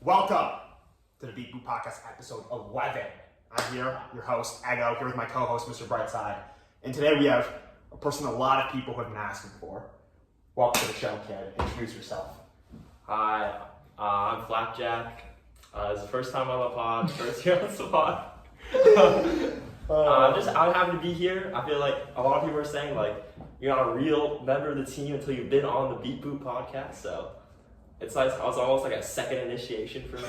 Welcome to the Beat Boot Podcast, episode 11. I'm here, your host, Eggo, here with my co-host, Mr. Brightside. And today we have a person a lot of people have been asking for. Welcome to the show, kid. Introduce yourself. Hi, I'm FlapjaK. It's the first time on the pod, first year on the pod. I'm happy to be here. I feel like a lot of people are saying, like, you're not a real member of the team until you've been on the Beat Boot podcast, so it's almost like a second initiation for me.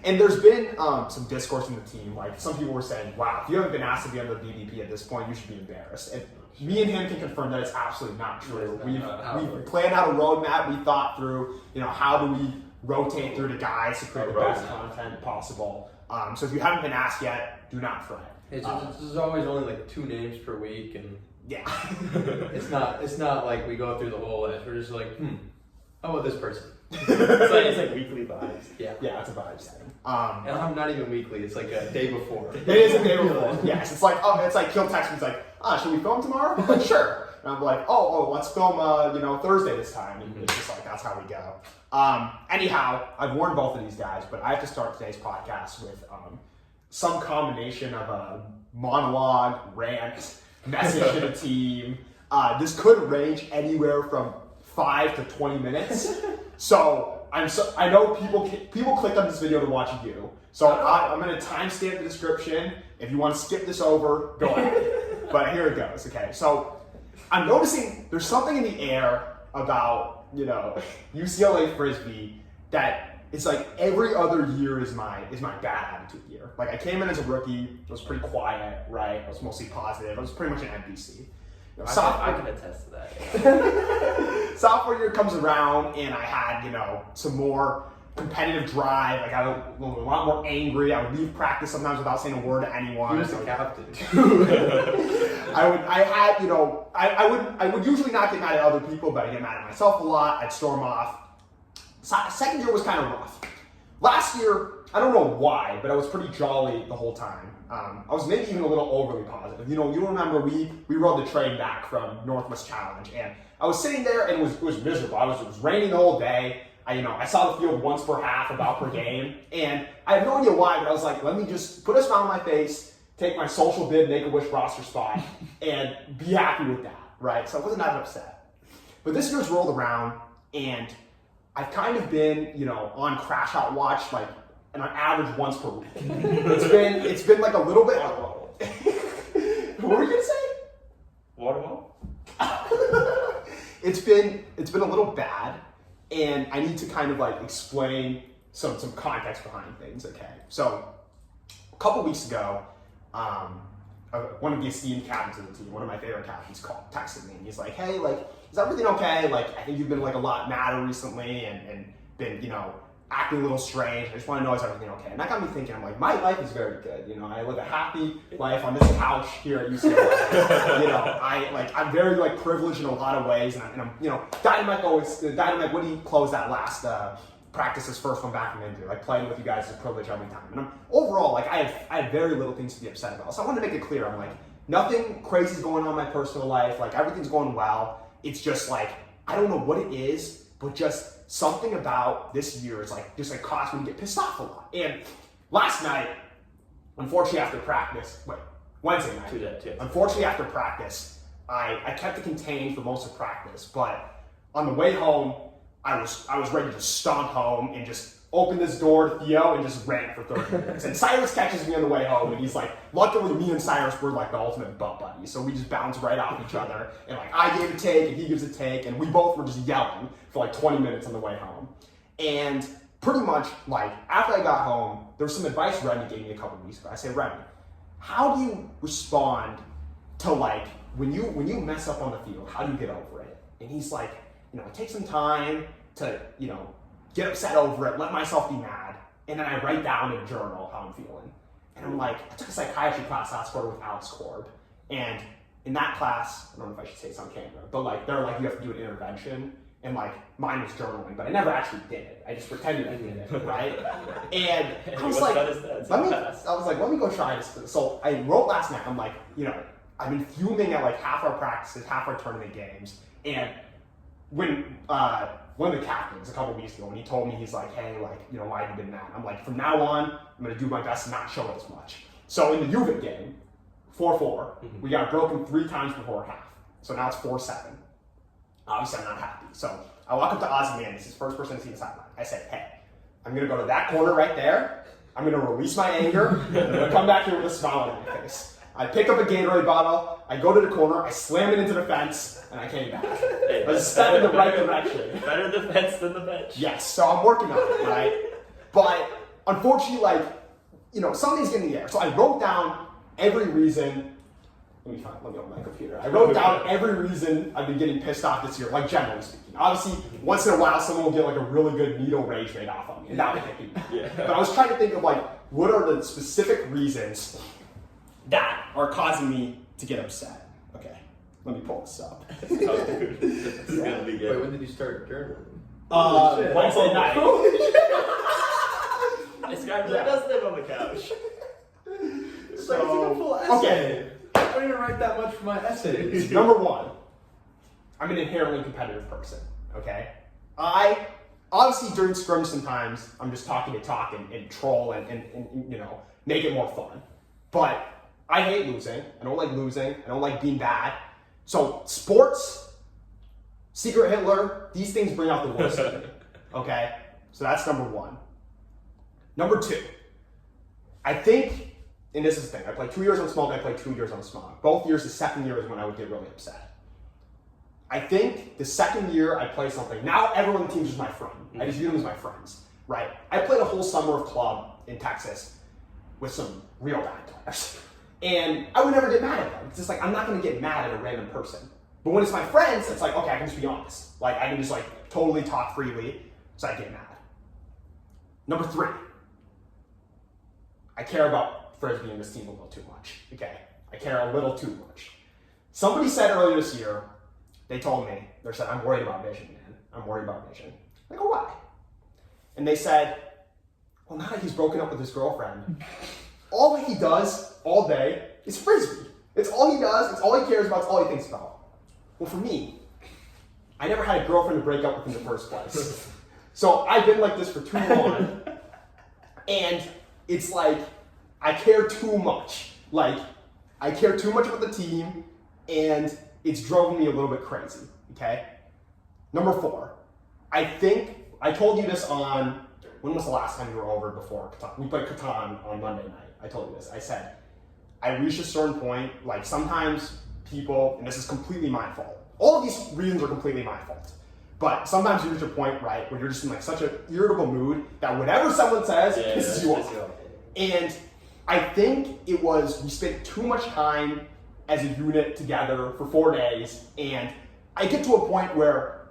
And there's been some discourse in the team. Like, some people were saying, wow, if you haven't been asked to be on the BBP at this point, you should be embarrassed. And me and him can confirm that it's absolutely not true. We've planned out a roadmap. We thought through, how do we rotate through the guys to create the best content possible. So if you haven't been asked yet, do not fret. There's always only like 2 names per week, and yeah, it's not like we go through the whole list. We're just like, how about this person? It's like weekly vibes. Yeah, it's a vibes thing. And I'm not even weekly. It's like a day before. It is a day before. Yes, it's like he'll text me. He's like, should we film tomorrow? I'm like, sure. And I'm like, let's film Thursday this time. And it's just like that's how we go. Anyhow, I've warned both of these guys, but I have to start today's podcast with some combination of a monologue, rant, message to the team. This could range anywhere from 5 to 20 minutes. So I know people clicked on this video to watch you. So I'm going to timestamp the description. If you want to skip this over, go ahead. But here it goes. Okay. So I'm noticing there's something in the air about UCLA Frisbee that it's like every other year is my bad attitude year. Like I came in as a rookie, I was pretty quiet, right? I was mostly positive. I was pretty much an NPC. I can attest to that. Sophomore year comes around and I had, some more competitive drive. I got a lot more angry. I would leave practice sometimes without saying a word to anyone. He was the captain. I would usually not get mad at other people, but I get mad at myself a lot. I'd storm off. Second year was kind of rough. Last year, I don't know why, but I was pretty jolly the whole time. I was maybe even a little overly positive. You remember we rode the train back from Northwest Challenge, and I was sitting there, and it was miserable. It was raining the whole day. I saw the field once per half, about per game, and I have no idea why, but I was like, let me just put a smile on my face, take my social bid, Make-A-Wish roster spot, and be happy with that, right? So I wasn't that upset. But this year's rolled around, and I've kind of been, on crash out watch, like an average once per week. It's been like a little bit. What were you gonna say? Water bottle? It's been a little bad, and I need to kind of like explain some context behind things. Okay, so a couple weeks ago, one of the esteemed captains of the team, one of my favorite captains, texted me, and he's like, "Hey, like, is everything okay? Like, I think you've been like a lot madder recently, and been acting a little strange. I just want to know, is everything okay?" And that got me thinking. I'm like, my life is very good. I live a happy life on this couch here at UCLA. I'm very like privileged in a lot of ways, and I'm Dynamite when he closed that last practice, his first one back from injury, like playing with you guys is a privilege every time. And I'm overall like I have very little things to be upset about. So I wanted to make it clear. I'm like, nothing crazy is going on in my personal life. Like everything's going well. It's just like I don't know what it is, but just something about this year is like just like caused me to get pissed off a lot. And last night, unfortunately after practice, Wednesday night, Tuesday. Unfortunately after practice, I kept it contained for most of practice, but on the way home, I was ready to stomp home and just open this door to Theo and just rant for 30 minutes. And Cyrus catches me on the way home, and he's like, luckily me and Cyrus were like the ultimate butt buddies, so we just bounce right off each other, and like I gave a take and he gives a take, and we both were just yelling for like 20 minutes on the way home. And pretty much like after I got home, there was some advice Remy gave me a couple weeks ago. I say, Remy, how do you respond to like when you mess up on the field? How do you get over it? And he's like, take some time to get upset over it, let myself be mad, and then I write down in a journal how I'm feeling. And I'm like, I took a psychiatry class last quarter with Alex Korb, and in that class, I don't know if I should say this on camera, but like they're like, you have to do an intervention, and like mine was journaling, but I never actually did it. I just pretended I did it, right? And I was like, let me go try this. So I wrote last night. I'm like, I've been fuming at like half our practices, half our tournament games, and when one of the captains a couple weeks ago, and he told me, he's like, hey, like, you know, why have you been mad? I'm like, from now on, I'm going to do my best to not show it as much. So in the UVic game, 4-4, we got broken 3 times before half. So now it's 4-7. Obviously, I'm not happy. So I walk up to Ozzy, man, this is the first person to see the sideline. I said, hey, I'm going to go to that corner right there. I'm going to release my anger, and I'm going to come back here with a smile on my face. I pick up a Gatorade bottle, I go to the corner, I slam it into the fence, and I came back. Hey, but it's a step in the right direction. Better defense than the bench. Yes, so I'm working on it, right? But unfortunately, like, you know, something's getting in the air. So I wrote down every reason. Let me open my computer. I wrote down every reason I've been getting pissed off this year, like generally speaking. Obviously, once in a while, someone will get like a really good needle rage rate off on me, and that would hit me. Yeah. But I was trying to think of like, what are the specific reasons that are causing me to get upset? Okay, let me pull this up. Oh, dude. This is gonna be Wait, good. when did you start journaling? Wednesday night. This guy really does live on the couch. It's like, it's like a full essay. Okay. I don't even write that much for my essays. Number one, I'm an inherently competitive person, okay? I, obviously during scrims sometimes, I'm just talking to talk and troll and you know, make it more fun. But I hate losing. I don't like losing. I don't like being bad. So sports, Secret Hitler, these things bring out the worst in me, okay? So that's number one. Number two, I think, and this is the thing, I played 2 years on Smaugie, I played 2 years on Smaugie. Both years, the second year is when I would get really upset. I think the second year I play something, now everyone on the team is just my friend. I just view them as my friends, right? I played a whole summer of club in Texas with some real bad players. And I would never get mad at them. It's just like, I'm not gonna get mad at a random person. But when it's my friends, it's like, okay, I can just be honest. Like, I can just like totally talk freely, so I get mad. Number three, I care about Frisbee and this team a little too much, okay? I care a little too much. Somebody said earlier this year, they told me, they said, I'm worried about vision, man. I'm worried about vision. I go, why? And they said, well, now that he's broken up with his girlfriend, all he does all day is Frisbee. It's all he does, it's all he cares about, it's all he thinks about. Well, for me, I never had a girlfriend to break up with in the first place. So I've been like this for too long, and it's like, I care too much. Like, I care too much about the team, and it's driving me a little bit crazy, okay? Number four, I think, I told you this on, when was the last time you were over before Catan? We played Catan on Monday night. I told you this. I said, I reached a certain point, like sometimes people, and this is completely my fault. All of these reasons are completely my fault. But sometimes you reach a point, right, where you're just in like such an irritable mood that whatever someone says pisses you off. And I think it was, we spent too much time as a unit together for 4 days, and I get to a point where,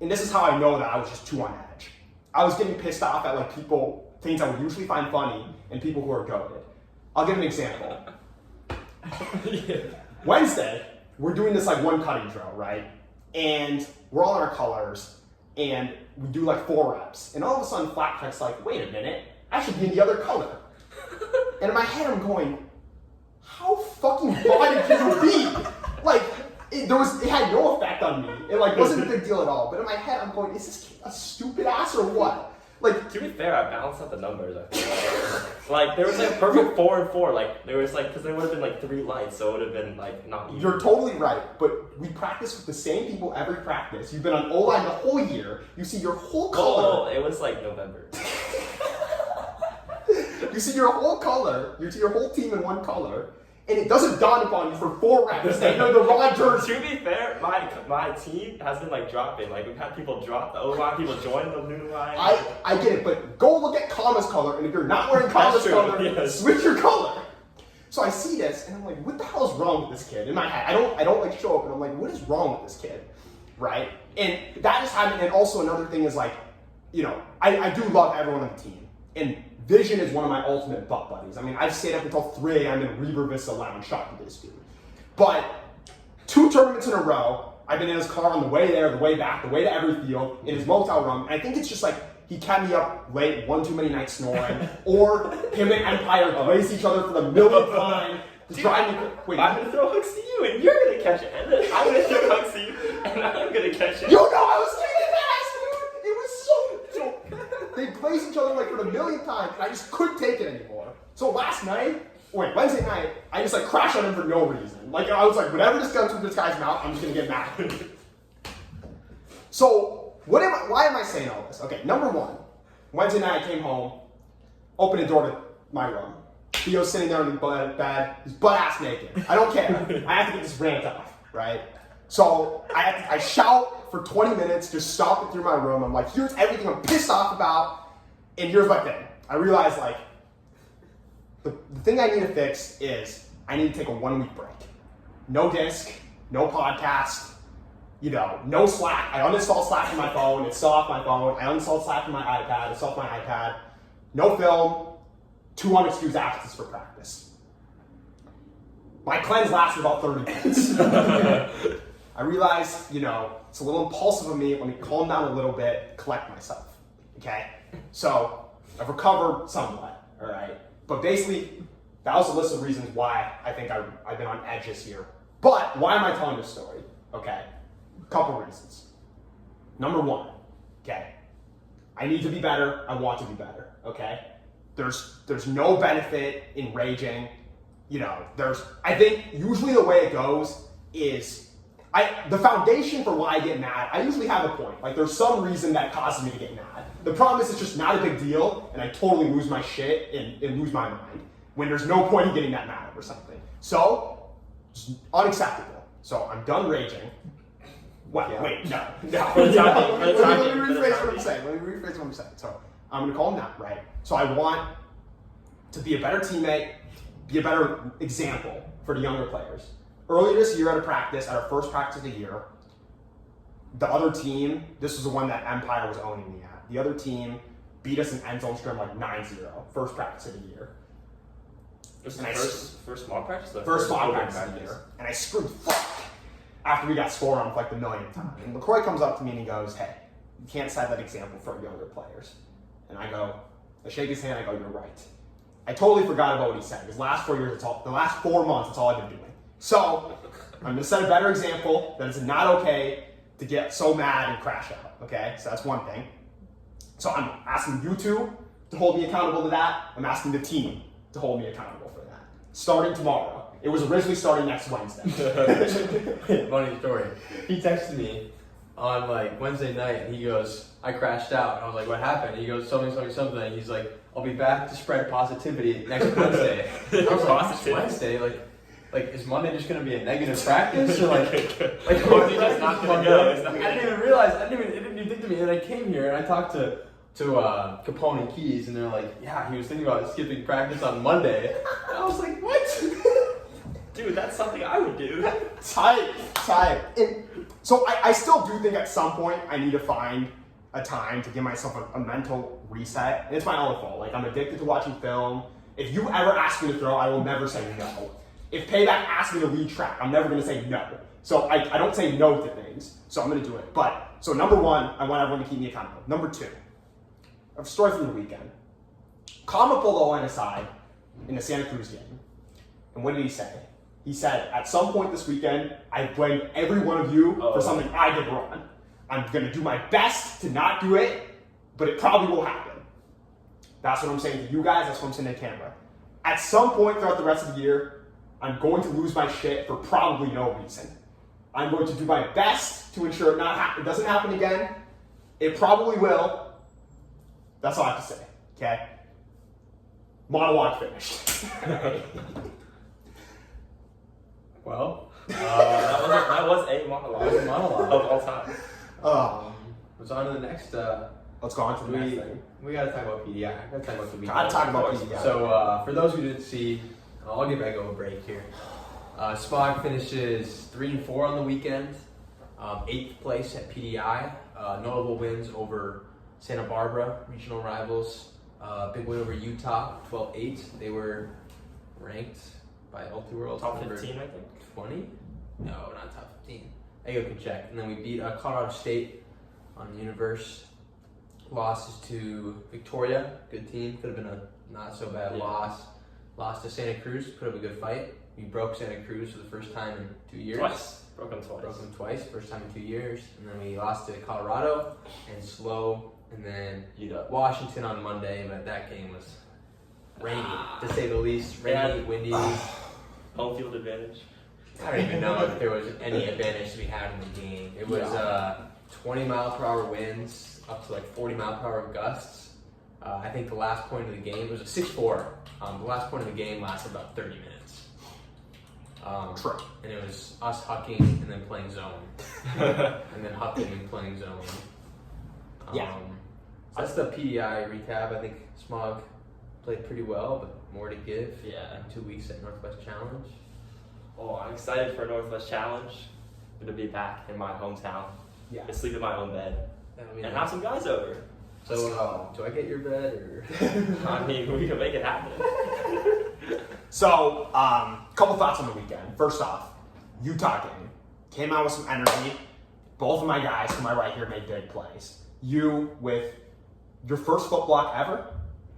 and this is how I know that I was just too on edge. I was getting pissed off at like people, things I would usually find funny, and people who are goated. I'll give an example. Wednesday, we're doing this like one cutting drill, right? And we're all in our colors, and we do like 4 reps. And all of a sudden, FlapjaK's like, wait a minute, I should be in the other color. And in my head, I'm going, how fucking body can you be? Like, it had no effect on me. It like wasn't a big deal at all. But in my head, I'm going, is this kid a stupid ass or what? Like, to be fair, I balanced out the numbers. I feel like there was like perfect 4 and 4. Like there was like, because there would have been like 3 lights, so it would have been like not even. You're totally right, but we practice with the same people every practice. You've been on O-line the whole year. You see your whole color. Oh, it was like November. You see your whole color. You see your whole team in one color. And it doesn't dawn upon you for 4 reps that you're the wrong jersey. To be fair, my team has been like dropping. Like we've had people drop the O-line, people join the new line. I get it, but go look at Kama's color, and if you're not wearing Kama's color, yes. switch your color. So I see this, and I'm like, what the hell is wrong with this kid? In my head, I don't like show up, and I'm like, what is wrong with this kid, right? And that just happened. And also another thing is like, you know, I do love everyone on the team, and Vision is one of my ultimate butt buddies. I mean, I've stayed up until 3 a.m. in Reber Vista Lounge shot to this dude. But 2 tournaments in a row, I've been in his car on the way there, the way back, the way to every field, in his motel room, and I think it's just like, he kept me up late, 1 too many nights snoring, or him and Empire race each other for the millionth time to drive me. Wait, I'm gonna throw hooks to you, and you're gonna catch it, and then I'm gonna throw hooks to you, and I'm gonna catch it. You know I was kicking ass, dude! They glazed each other like for the millionth time, and I just couldn't take it anymore. So Wednesday night, I just like crashed on him for no reason. Like I was like, whatever just comes from this guy's mouth, I'm just gonna get mad. So why am I saying all this? Okay, number one, Wednesday night I came home, opened the door to my room. Theo's sitting there in the bed, he's butt ass naked. I don't care. I have to get this rant off, right? So I shout for 20 minutes, just stomping through my room. I'm like, here's everything I'm pissed off about, and here's my thing. I realized like, the thing I need to fix is I need to take a 1 week break. No disc, no podcast, no Slack. I uninstalled Slack from my phone, it's still off my phone. I uninstalled Slack from my iPad, it's off my iPad. No film, 2 unexcused absences for practice. My cleanse lasted about 30 minutes. I realized, it's a little impulsive of me. Let me calm down a little bit, collect myself, okay? So I've recovered somewhat, all right? But basically, that was a list of reasons why I think I've been on edge this year. But why am I telling this story? Okay, a couple reasons. Number one, okay, I need to be better. I want to be better, okay? There's no benefit in raging. I think usually the way it goes is the foundation for why I get mad, I usually have a point. Like there's some reason that causes me to get mad. The problem is it's just not a big deal and I totally lose my shit and lose my mind when there's no point in getting that mad over something. So, it's unacceptable. So I'm done raging. What? Yeah. Wait, no. Let me rephrase what I'm saying. So I'm gonna call him that, right? So I want to be a better teammate, be a better example for the younger players. Earlier this year at our first practice of the year, the other team, this was the one that Empire was owning me at. The other team beat us in end zone scrim like 9-0, first practice of the year. This is first mock practice? First mock practice of the year. And I screamed fuck after we got scored on for like the millionth time. And LaCroix comes up to me and he goes, hey, you can't set that example for younger players. And I shake his hand, I go, you're right. I totally forgot about what he said. Because the last 4 months, it's all I've been doing. So, I'm gonna set a better example that it's not okay to get so mad and crash out, okay? So that's one thing. So I'm asking you two to hold me accountable to that. I'm asking the team to hold me accountable for that. Starting tomorrow. It was originally starting next Wednesday. Funny story. He texted me on like Wednesday night and he goes, I crashed out. And I was like, what happened? He goes, something. He's like, I'll be back to spread positivity next Wednesday. I was like, next Wednesday? Like, is Monday just going to be a negative practice? Or like what, just not going to go? I didn't even realize, it didn't even think to me. And I came here and I talked to Capone and Keys and they're like, yeah, he was thinking about skipping practice on Monday. And I was like, what? Dude, that's something I would do. Tight. So I still do think at some point I need to find a time to give myself a mental reset. And it's my own fault. Like I'm addicted to watching film. If you ever ask me to throw, I will never say no. If Payback asks me to lead track, I'm never gonna say no. So I don't say no to things. So I'm gonna do it. So number one, I want everyone to keep me accountable. Number two, I have a story from the weekend. Kama pulled the O-line aside in the Santa Cruz game. And what did he say? He said, at some point this weekend, I blame every one of you for something I did wrong. I'm gonna do my best to not do it, but it probably will happen. That's what I'm saying to you guys, that's what I'm saying to the camera. At some point throughout the rest of the year, I'm going to lose my shit for probably no reason. I'm going to do my best to ensure it doesn't happen again. It probably will. That's all I have to say, okay? Monologue finished. Well, that was a monologue. It was a monologue. Of all time. Let's on to the next. Let's go on to the next thing. We gotta talk about PDI. Gotta talk about the weekend. Gotta talk about PDI. So for those who didn't see, I'll give Eggo a break here. Smaugie finishes 3-4 on the weekend, 8th place at PDI. Notable wins over Santa Barbara, regional rivals. Big win over Utah, 12-8. They were ranked by Ultiworld. Top 15, I think. 20? No, not top 15. Eggo can check. And then we beat Colorado State on the Universe. Losses to Victoria, good team. Could have been a not so bad loss. Lost to Santa Cruz, put up a good fight. We broke Santa Cruz for the first time in 2 years. Broke them twice. First time in 2 years. And then we lost to Colorado and and then UW. Washington on Monday, but that game was rainy, to say the least. Rainy, windy. Home field advantage. I don't even know if there was any advantage to be had in the game. It was 20-mile-per-hour winds, up to like 40-mile-per-hour gusts. I think the last point of the game, it was a 6-4. The last point of the game lasted about 30 minutes. True. And it was us hucking and then playing zone. And then hucking and playing zone. Yeah. So that's the PDI recap. I think Smaugie played pretty well, but more to give. Yeah. In 2 weeks at Northwest Challenge. Oh, I'm excited for Northwest Challenge. Good to be back in my hometown. Yeah. To sleep in my own bed. That'll be And nice. have some guys over. So, do I get your bed or? I mean, we can make it happen. So, couple thoughts on the weekend. First off, Utah game. Came out with some energy. Both of my guys to my right here made big plays. You with your first foot block ever?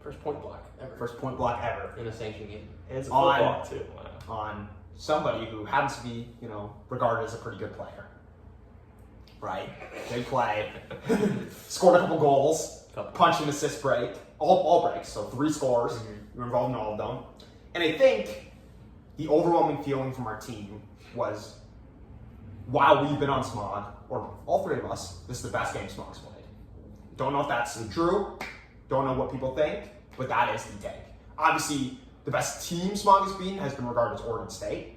First point block ever. First point block ever. In a sanctioned game. And it's a On- football, too. Wow. On somebody who happens to be, regarded as a pretty good player. Right? Big play. Scored a couple goals. Punch and assist break. All breaks. So 3 scores. Mm-hmm. You were involved in all of them. And I think the overwhelming feeling from our team was, while we've been on Smaugie, or all 3 of us, this is the best game Smaugie's played. Don't know if that's true. Don't know what people think, but that is the take. Obviously, the best team Smaugie has beaten has been regarded as Oregon State,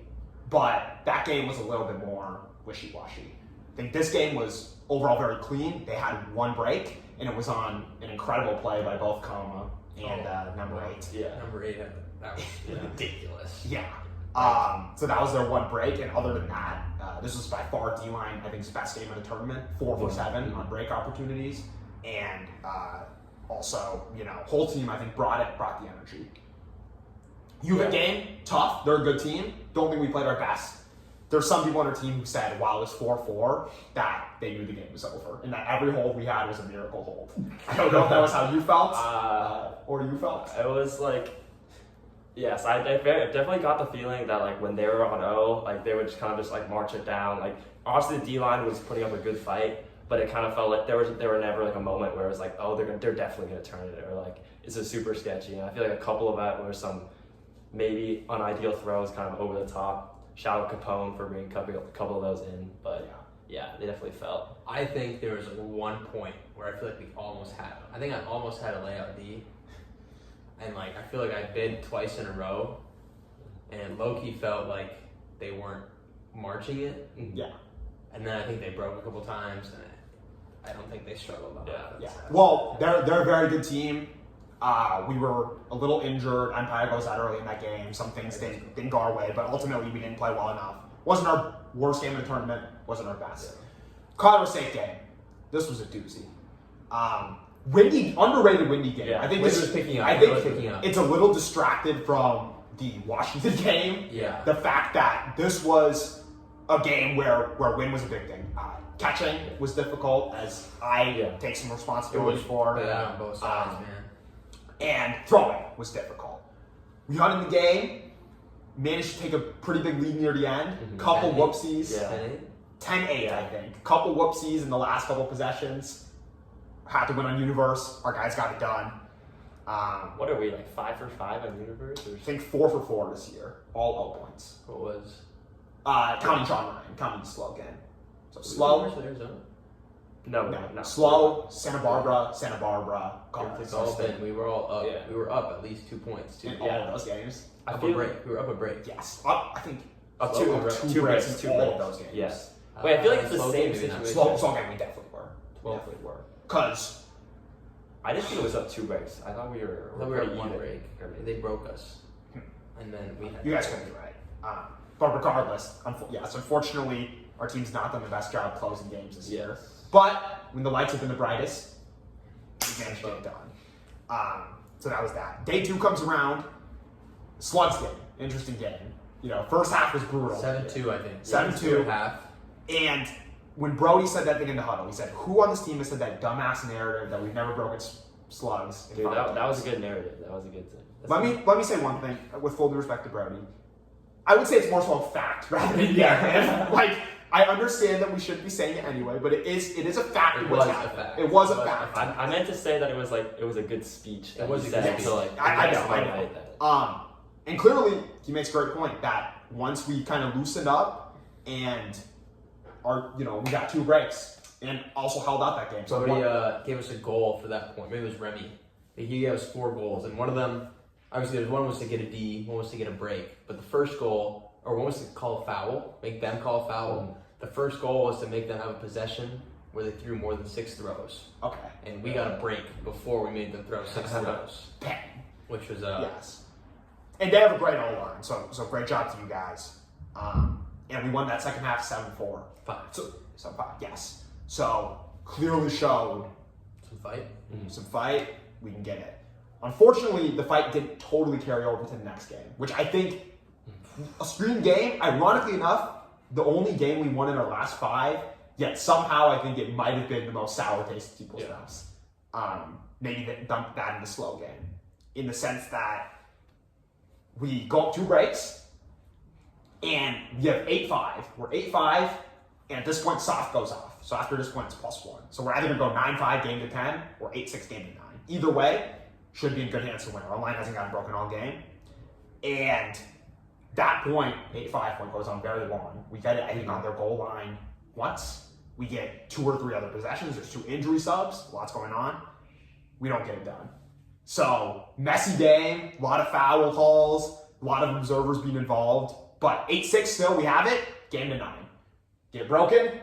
but that game was a little bit more wishy-washy. I think this game was overall very clean. They had 1 break, and it was on an incredible play by both Coma and number 8. Yeah. Number 8, that was ridiculous. Yeah. So that was their 1 break, and other than that, this was by far D-line, I think, his best game of the tournament. 4 for 7 on break opportunities, and also, whole team I think brought the energy. UVic game, tough. They're a good team. Don't think we played our best. There's some people on our team who said while it was 4-4 that they knew the game was over, and that every hold we had was a miracle hold. I don't know if that was how you felt, or you felt. It was like, yes, I definitely got the feeling that like when they were on O, like they would just kind of just like march it down. Like obviously the D-line was putting up a good fight, but it kind of felt like there were never like a moment where it was like, oh, they're definitely gonna turn it, or like it's a super sketchy. And I feel like a couple of that were some maybe unideal throws, kind of over the top. Shout out Capone for bringing a couple of those in, but yeah, they definitely felt. I think there was 1 point where I feel like we almost had. I think I almost had a layout D, and like I feel like I bid twice in a row, and low-key felt like they weren't marching it. Yeah. And then I think they broke a couple times, and I don't think they struggled on offense. Yeah. Well, they're a very good team. We were a little injured. Empire goes out early in that game. Some things didn't go our way, but ultimately we didn't play well enough. Wasn't our worst game of the tournament. Wasn't our best. Colorado State game. This was a doozy. Underrated windy game. Yeah, I think wind this was picking up. I It think was picking up. it's a little distracted from the Washington game. Yeah. The fact that this was a game where wind was a big thing. Catching was difficult, as I take some responsibility for. Bad on both sides, man. And throwing was difficult. We got in the game, managed to take a pretty big lead near the end. Couple 10-8. whoopsies. Yeah. 10-8, I think. Couple whoopsies in the last couple possessions. Had to win on Universe. Our guys got it done. What are we, like 5 for 5 on Universe? Or I think 4 for 4 this year. All O points. What was? Counting John Ryan. Counting the slow game. So slow. Arizona. No. Slow. Santa Barbara. It's all been. We were all up. Yeah. We were up at least 2 points too. in all of those games. I Up feel a break. We were up a break. Yes. I think Up two two breaks breaks, in all of those games. Yes. Wait, I feel like it's the slow same game, maybe not. situation. Slow game we definitely were. 12. Definitely were. Because I didn't think it was up 2 breaks. I thought we were. I thought we were at pretty 1 even. break. They broke us, and then we had. you guys could be right. But regardless, unfortunately, our team's not done the best job closing games this year. But when the lights have been the brightest, we managed to get it done. So that was that. Day 2 comes around. Slugs game. Interesting game. First half was brutal. 7-2, I think. 7-2. Half. And when Brody said that thing in the huddle, he said, "Who on this team has said that dumbass narrative that we've never broken slugs?" Dude, that was a good narrative. That was a good thing. Let me say one thing with full due respect to Brody. I would say it's more so a fact rather than narrative. Like I understand that we shouldn't be saying it anyway, but it is a fact. It what's was a happening. fact. It was a It was a fact. I meant to say that it was a good speech. That It was he a said, good speech. so like I know. Monday that- And clearly, he makes a great point that once we kind of loosened up and we got 2 breaks and also held out that game. So Somebody gave us a goal for that point. Maybe it was Remy. He gave us 4 goals, and one of them, obviously, one was to get a D, one was to get a break. But the first goal, or one was to call a foul, make them call a foul. The first goal was to make them have a possession where they threw more than 6 throws. okay, And we got a break before we made them throw 6 throws, bang. which was Yes. And they have a great O-line, so great job to you guys. And we won that second half 7-4. 5. So 5, yes. So clearly showed Some fight. some fight, we can get it. Unfortunately, the fight didn't totally carry over to the next game, which I think a stream game, ironically enough, the only game we won in our last 5, yet somehow I think it might have been the most sour taste of people's mouths. Maybe they dumped that in the slow game, in the sense that we go up 2 breaks, and we have 8-5. We're 8-5, and at this point, soft goes off. So after this point, it's +1. So we're either going to go 9-5 game to 10, or 8-6 game to 9. Either way, should be in good hands to win. Our line hasn't gotten broken all game. And that point, 8-5 point goes on very long. We get it, I think, on their goal line once. We get 2 or 3 other possessions. There's 2 injury subs. Lots going on. We don't get it done. So, messy game, a lot of foul calls, a lot of observers being involved. But 8-6 still, we have it. Game to 9. Get broken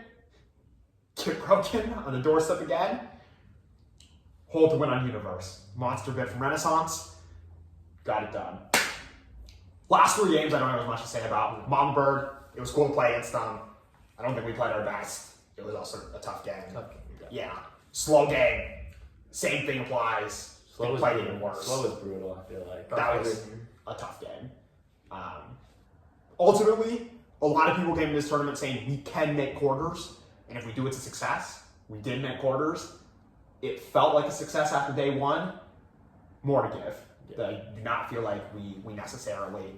on the doorstep again. Hold to win on Universe. Monster bid from Renaissance. Got it done. Last 3 games, I don't have as much to say about. Mama Bird, it was cool to play against them. I don't think we played our best. It was also a tough game. Yeah. Slow game. Same thing applies. Slow was played brutal. even worse. Slow was brutal, I feel like. That was a tough game. Ultimately, a lot of people came into this tournament saying we can make quarters, and if we do, it's a success. We did make quarters. It felt like a success after day 1. More to give. I do not feel like we necessarily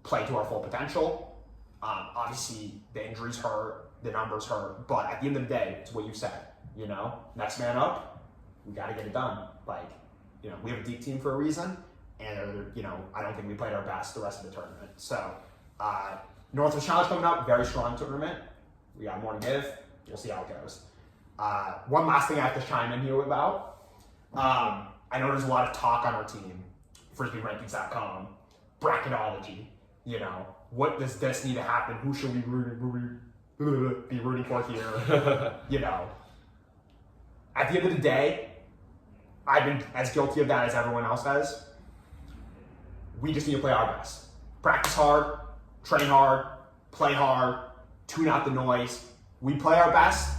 play to our full potential. Obviously, the injuries hurt, the numbers hurt, but at the end of the day, it's what you said. Next man up, we got to get it done. We have a deep team for a reason, and I don't think we played our best the rest of the tournament. So, Northwest Challenge coming up, very strong tournament. We got more to give. We'll see how it goes. One last thing I have to chime in here about. I know there's a lot of talk on our team, FrisbeeRankings.com, bracketology. What does this need to happen? Who should we be rooting for here? At the end of the day, I've been as guilty of that as everyone else has. We just need to play our best. Practice hard, train hard, play hard, tune out the noise. We play our best,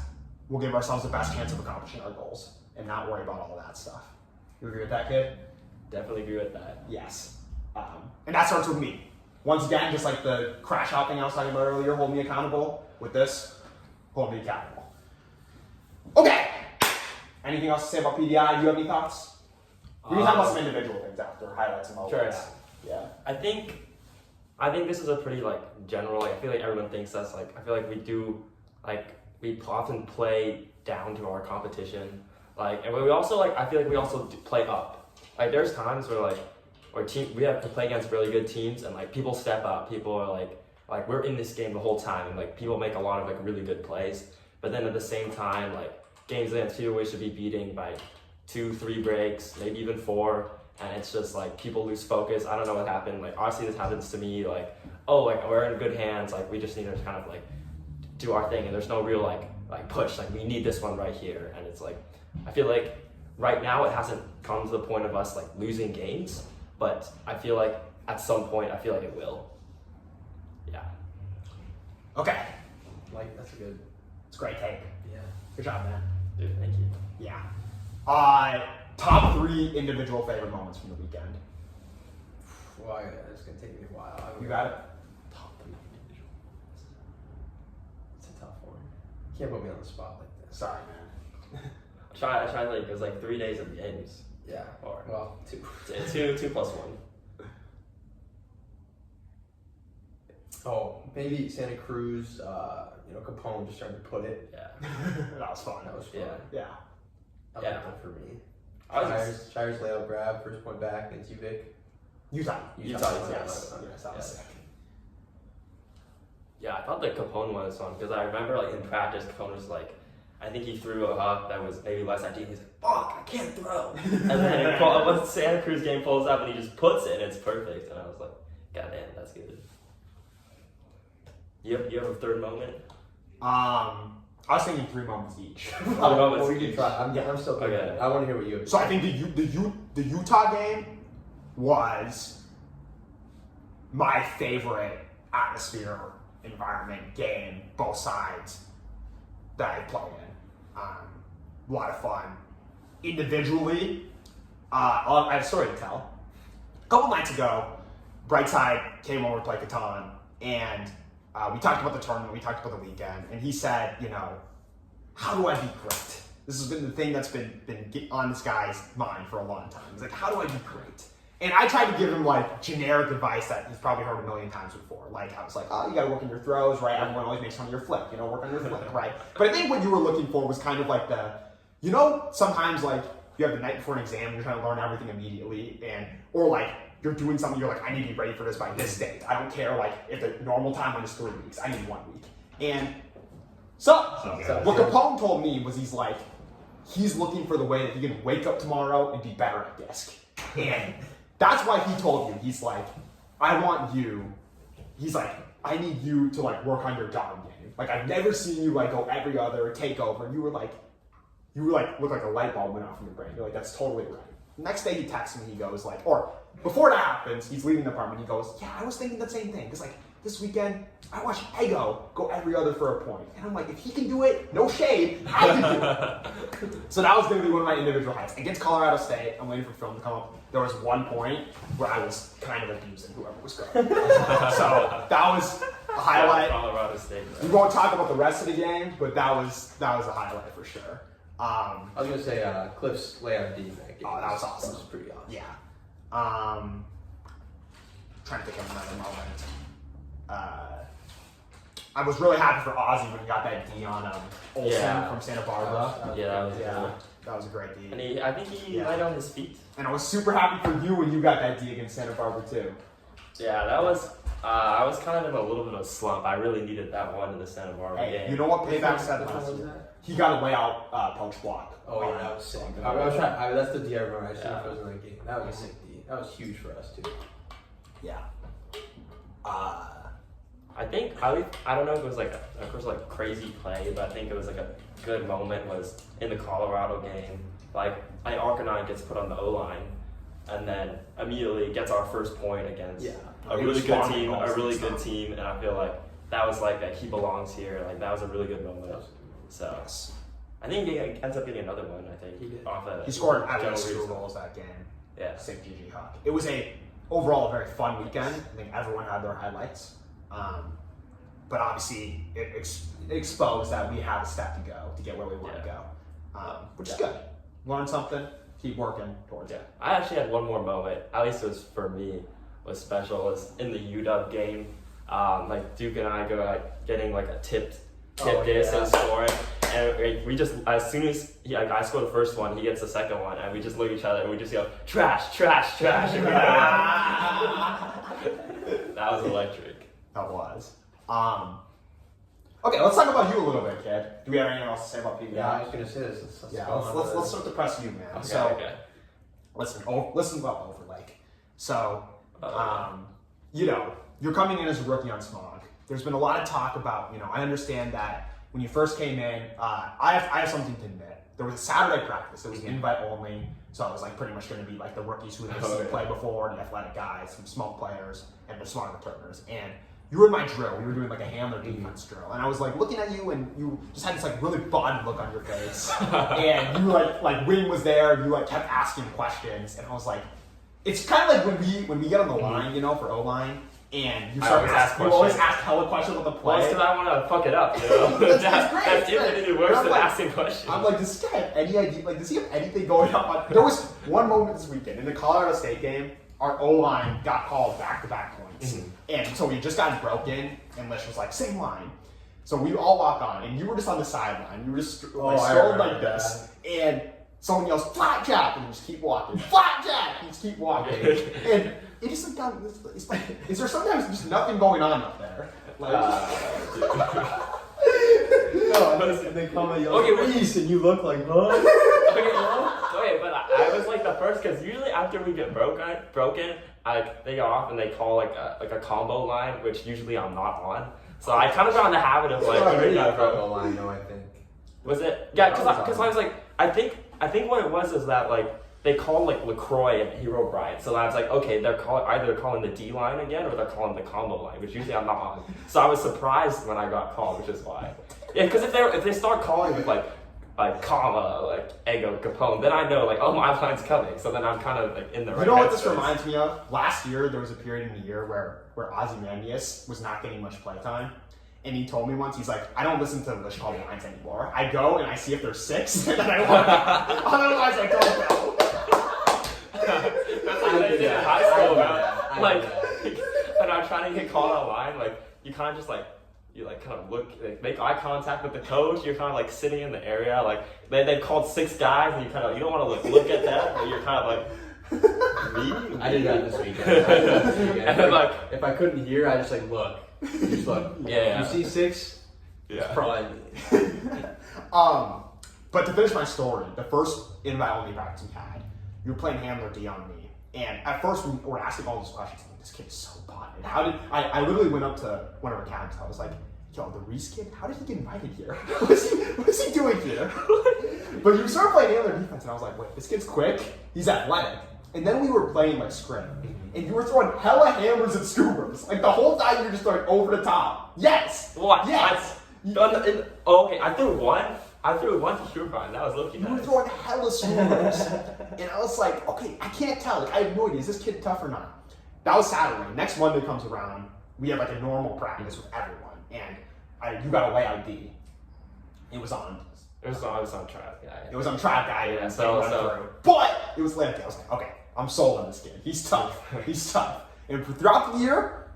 we'll give ourselves the best chance of accomplishing our goals and not worry about all of that stuff. You agree with that, kid? Definitely agree with that. Yes. And that starts with me. Once again, just like the crash out thing I was talking about earlier, hold me accountable. With this, hold me accountable. Okay. Anything else to say about PDI? Do you have any thoughts? We can talk about some individual things after, highlights and moments. Sure. Yeah. I think this is a pretty general. I feel like everyone thinks that's I feel like we do we often play down to our competition. And we also I feel like we also play up. There's times where we have to play against really good teams and people step up. People are we're in this game the whole time and people make a lot of really good plays. But then at the same time games against people we should be beating by 2-3 breaks, maybe even 4. And it's just people lose focus. I don't know what happened. Obviously this happens to me. We're in good hands. We just need to kind of do our thing. And there's no real push. We need this one right here. And it's I feel like right now it hasn't come to the point of us losing games. But I feel like at some point I feel like it will. Yeah. Okay. That's a good. It's a great take. Yeah. Good job, man. Dude, thank you. Yeah. Top 3 individual favorite moments from the weekend. Well, it's gonna take me a while. You got it? Top 3 individual. It's a tough one. You can't put me on the spot like this. Sorry, man. I tried it was 3 days of games. Yeah. Or Well, 2. 2 plus 1. Oh, maybe Santa Cruz. Capone just started to put it. Yeah. That was fun. That was fun. Yeah. Yeah. That Yeah. was fun for me. I was Shires layup grab, first point back against UVic. Utah. Utah. Yes. Yes, that was sick. Yeah, I thought the Capone one was fun because I remember like in practice, Capone was like, I think he threw a huck that was maybe less than he's like, fuck, I can't throw. And then once the Santa Cruz game pulls up and he just puts it and it's perfect. And I was like, God damn, that's good. You have a third moment? I was thinking 3 moments each. Well, we can try. I'm still thinking. Okay. I want to hear what you have. So I think the Utah game was my favorite atmosphere, environment, game, both sides that I played in. A lot of fun. Individually, I have a story to tell. A couple nights ago, Brightside came over to play Catan, and we talked about the tournament, we talked about the weekend, and he said, how do I be great? This has been the thing that's been on this guy's mind for a long time. He's like, how do I be great? And I tried to give him like generic advice that he's probably heard a million times before. Like I was like, oh, you gotta work on your throws, right? Everyone always makes fun of your flick, work on your flick, right? But I think what you were looking for was kind of like sometimes like you have the night before an exam, you're trying to learn everything immediately, or like you're doing something, you're like, I need to be ready for this by this date. I don't care like if the normal timeline is 3 weeks, I need 1 week. And so what Capone told me was he's looking for the way that he can wake up tomorrow and be better at disc. And that's why he told you, he's like, I need you to like work on your dog game. Like I've never seen you like go every other, take over, and you were like look like a light bulb went off in your brain. You're like, that's totally right. Next day he texts me, he goes like, or before that happens, he's leaving the apartment, he goes, yeah, I was thinking the same thing. Because like this weekend, I watched Eggo go every other for a point. And I'm like, if he can do it, no shade, I can do it. So that was going to be one of my individual highlights. Against Colorado State, I'm waiting for film to come up. There was one point where I was kind of abusing whoever was going. So that was a highlight. Colorado State. We won't talk about the rest of the game, but that was a highlight for sure. I was gonna say Cliff's layout D in that game. Oh, that was awesome. That was pretty awesome. Yeah. Trying to think of another moment. I was really happy for Ozzy when he got that D on Olsen from Santa Barbara. That was a great D. And I think he lied on his feet. And I was super happy for you when you got that D against Santa Barbara too. Yeah, that was. I was kind of in a little bit of a slump. I really needed that one in the Santa Barbara game. You know what Payback said last year? He got a way out poach block. Oh yeah, that was sick. I was trying. That's the D I remember. I just didn't know if it was in that game. That was a sick D. That was huge for us too. Yeah. I think I don't know if it was like of course like crazy play, but I think it was like a good moment was in the Colorado game. Like Arcanine gets put on the O line, and then immediately gets our first point against a really good team, and I feel like that was like he belongs here. Like that was a really good moment. So I think he ends up getting another one. I think he did. He scored at least 2 goals that game. Yeah, sick GG Huck. It was overall a very fun weekend. I think everyone had their highlights. But obviously, it exposed that we have a step to go to get where we want to go, which is good. Learn something, keep working towards it. I actually had one more moment, at least it was for me, was special, was in the UW game. Like Duke and I go like getting like a tipped disc and scoring. And we just, as soon as I scored the first one, he gets the second one, and we just look at each other and we just go, trash, trash, trash. That was electric. That was. Okay, let's talk about you a little bit, kid. Do we have anything else to say about PDI? Yeah, I was gonna say this. Let's start the press you, man. Okay. Listen about Overlake. So, you're coming in as a rookie on Smaugie. There's been a lot of talk about, I understand that when you first came in, I have something to admit. There was a Saturday practice. It was invite only, so it was like pretty much going to be like the rookies who had played before, the athletic guys, some smoke players, and the smart returners. And you were in my drill. We were doing like a handler defense drill, and I was like looking at you, and you just had this like really body look on your face, and you like Wing was there. You like kept asking questions, and I was like, it's kind of like when we get on the line, for O line. And you always ask hella questions on the play. Well, it's because I want to fuck it up, That's great. That's infinitely worse than asking questions. I'm like, does this guy have any idea? Like, does he have anything going on? There was one moment this weekend in the Colorado State game. Our O-line got called back-to-back points. And so we just got broken, and Lish was like, same line. So we all walk on, and you were just on the sideline. You were just I strolling remember like this, and someone yells "FlapjaK," and you just keep walking. "FlapjaK," and you just keep walking, and it just like got. It's like, is there sometimes just nothing going on up there? Like, and they call me Reece, and you look like, huh? Okay, but I was like the first, because usually after we get broken, they go off and they call like a combo line, which usually I'm not on. So I kind of got in the habit of like. Already got a combo line, though, I think. Was it? Yeah, because I was like, I think what it was is that like they called like LaCroix and Hero Brian. So I was like, okay, they're either calling the D line again or they're calling the combo line, which usually I'm not on. So I was surprised when I got called, which is why. Yeah, because if they start calling with like comma, like Eggo, Capone, then I know like, oh, my line's coming. So then I'm kind of like in the right. You know what this reminds me of? Last year there was a period in the year where Ozymandias was not getting much playtime. And he told me once, he's like, I don't listen to the call lines anymore. I go and I see if there's 6, and then I walk. Otherwise, I don't go. That's like they did in high school, man. Like, when I'm trying to get called on line, like, you kind of just like, you like kind of look, like, make eye contact with the coach. You're kind of like sitting in the area, like they called 6 guys, and you kind of you don't want to like look at that, but you're kind of like, me? I did that this weekend. And then like, if I couldn't hear, I just like look. Just look. Yeah. You see 6? Yeah. It's probably me. But to finish my story, the first invite only practice we had, you were playing handler D on me, and at first we were asking all these questions. Like, this kid is so butted. How did I literally went up to one of our cabs. I was like, yo, the Reece kid, how did he get invited here? What is he doing here? But you started playing handler defense, and I was like, wait, this kid's quick. He's athletic. And then we were playing like scrim, and you were throwing hella hammers and scoopers. Like the whole time you were just throwing over the top. Yes. What? Yes. Okay, I threw one to Shorebine. That was looking You were nice. throwing hella scoopers, and I was like, okay, I can't tell. Like, I have no idea. Is this kid tough or not? That was Saturday. Next Monday comes around. We have like a normal practice with everyone, and you got a layout D. It was on. It was on track. Yeah. It was on track guy. Yeah, so. But it was layout D. I was like, okay, I'm sold on this kid. He's tough. He's tough. And throughout the year,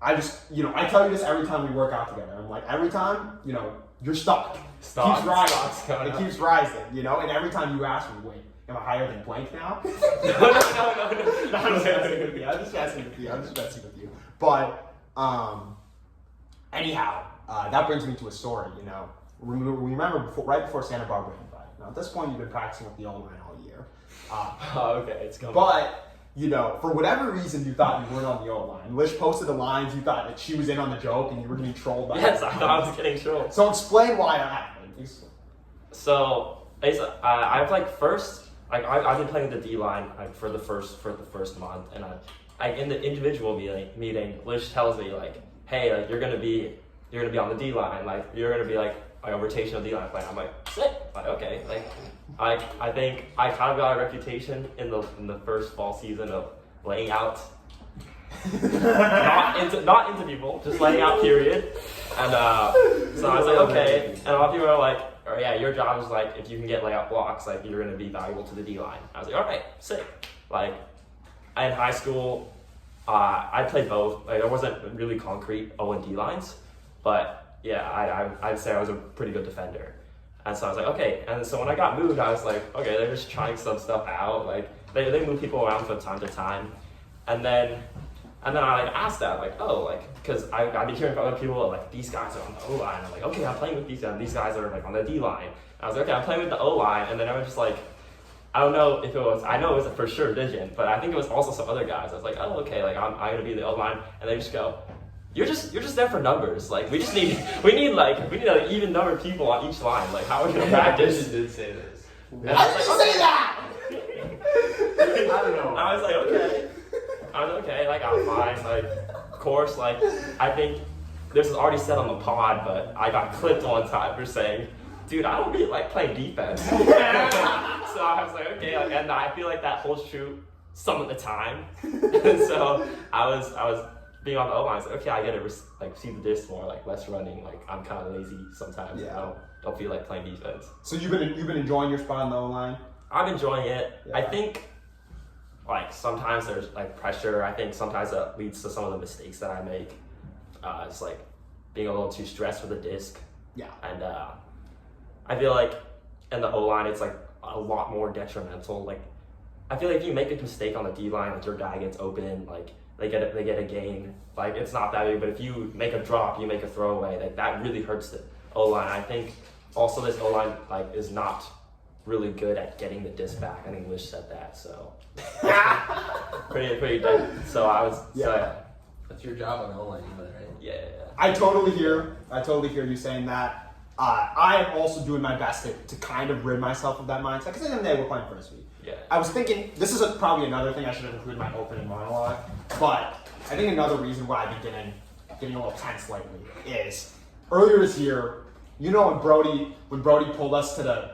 I just, I tell you this every time we work out together. I'm like, every time, your stock keeps rising. It keeps rising, and every time you ask me, wait, am I higher than blank now? No. I'm just messing with you. But, anyhow, that brings me to a story, Remember right before Santa Barbara invite. Now, at this point, you've been practicing with the O-line all year. Okay, it's coming. But, for whatever reason, you thought you weren't on the O-line. Lish posted the lines, you thought that she was in on the joke, and you were getting trolled by Yes, I thought I was getting trolled. So explain why that happened. So, I've I've been playing the D line for the first month, and in the individual meeting, Lish tells me like, hey, like you're gonna be on the D line, like you're gonna be like a rotation of D line play. I'm like, sick. Like, okay, like I think I kind of got a reputation in the first fall season of laying out, not into people, just laying out period. And so I was like, okay. And a lot of people are like, oh yeah, your job is like if you can get layout blocks, like you're gonna be valuable to the D line. I was like, all right, sick. Like in high school, I played both. Like there wasn't really concrete O and D lines, but yeah, I'd say I was a pretty good defender. And so I was like, okay. And so when I got moved, I was like, okay, they're just trying some stuff out. Like they move people around from time to time. And then I like asked that, like, oh, like, because I've been hearing from other people, like, these guys are on the O-line. I'm like, okay, I'm playing with these guys. And these guys are, like, on the D-line. I was like, okay, I'm playing with the O-line. And then I was just like, I don't know if it was, I know it was a for sure vision, but I think it was also some other guys. I was like, oh, okay, like, I'm going to be the O-line. And they just go, you're just there for numbers. Like, we need an even number of people on each line. Like, how are we going to practice? Vision did say this. How did you say that? I don't know. I was like, okay. Like, I'm fine. Like, of course, like, I think this is already said on the pod, but I got clipped one time for saying, dude, I don't really like playing defense. So I was like, okay, like, and I feel like that holds true some of the time. And so I was being on the O-line, I was like, okay, I gotta see the disc more, like less running. Like I'm kind of lazy sometimes. Yeah. I don't feel like playing defense. So you've been enjoying your spot on the O-line? I'm enjoying it. Yeah. I think like sometimes there's like pressure. I think sometimes that leads to some of the mistakes that I make. It's like being a little too stressed with the disc. Yeah. And I feel like in the O-line, it's like a lot more detrimental. Like, I feel like if you make a mistake on the D-line, like your guy gets open, like they get a gain. Like, it's not that big, but if you make a drop, you make a throwaway, like that really hurts the O-line. I think also this O-line like is not really good at getting the disc back. I think Lish said that, so pretty dead. So I was That's your job on the O-line, right? yeah. I totally hear you saying that. I am also doing my best to kind of rid myself of that mindset, because at the end of the day, we're playing frisbee. Yeah. I was thinking, this is probably another thing I should have included in my opening monologue, but I think another reason why I've been getting a little tense lately is earlier this year, you know, when Brody pulled us to the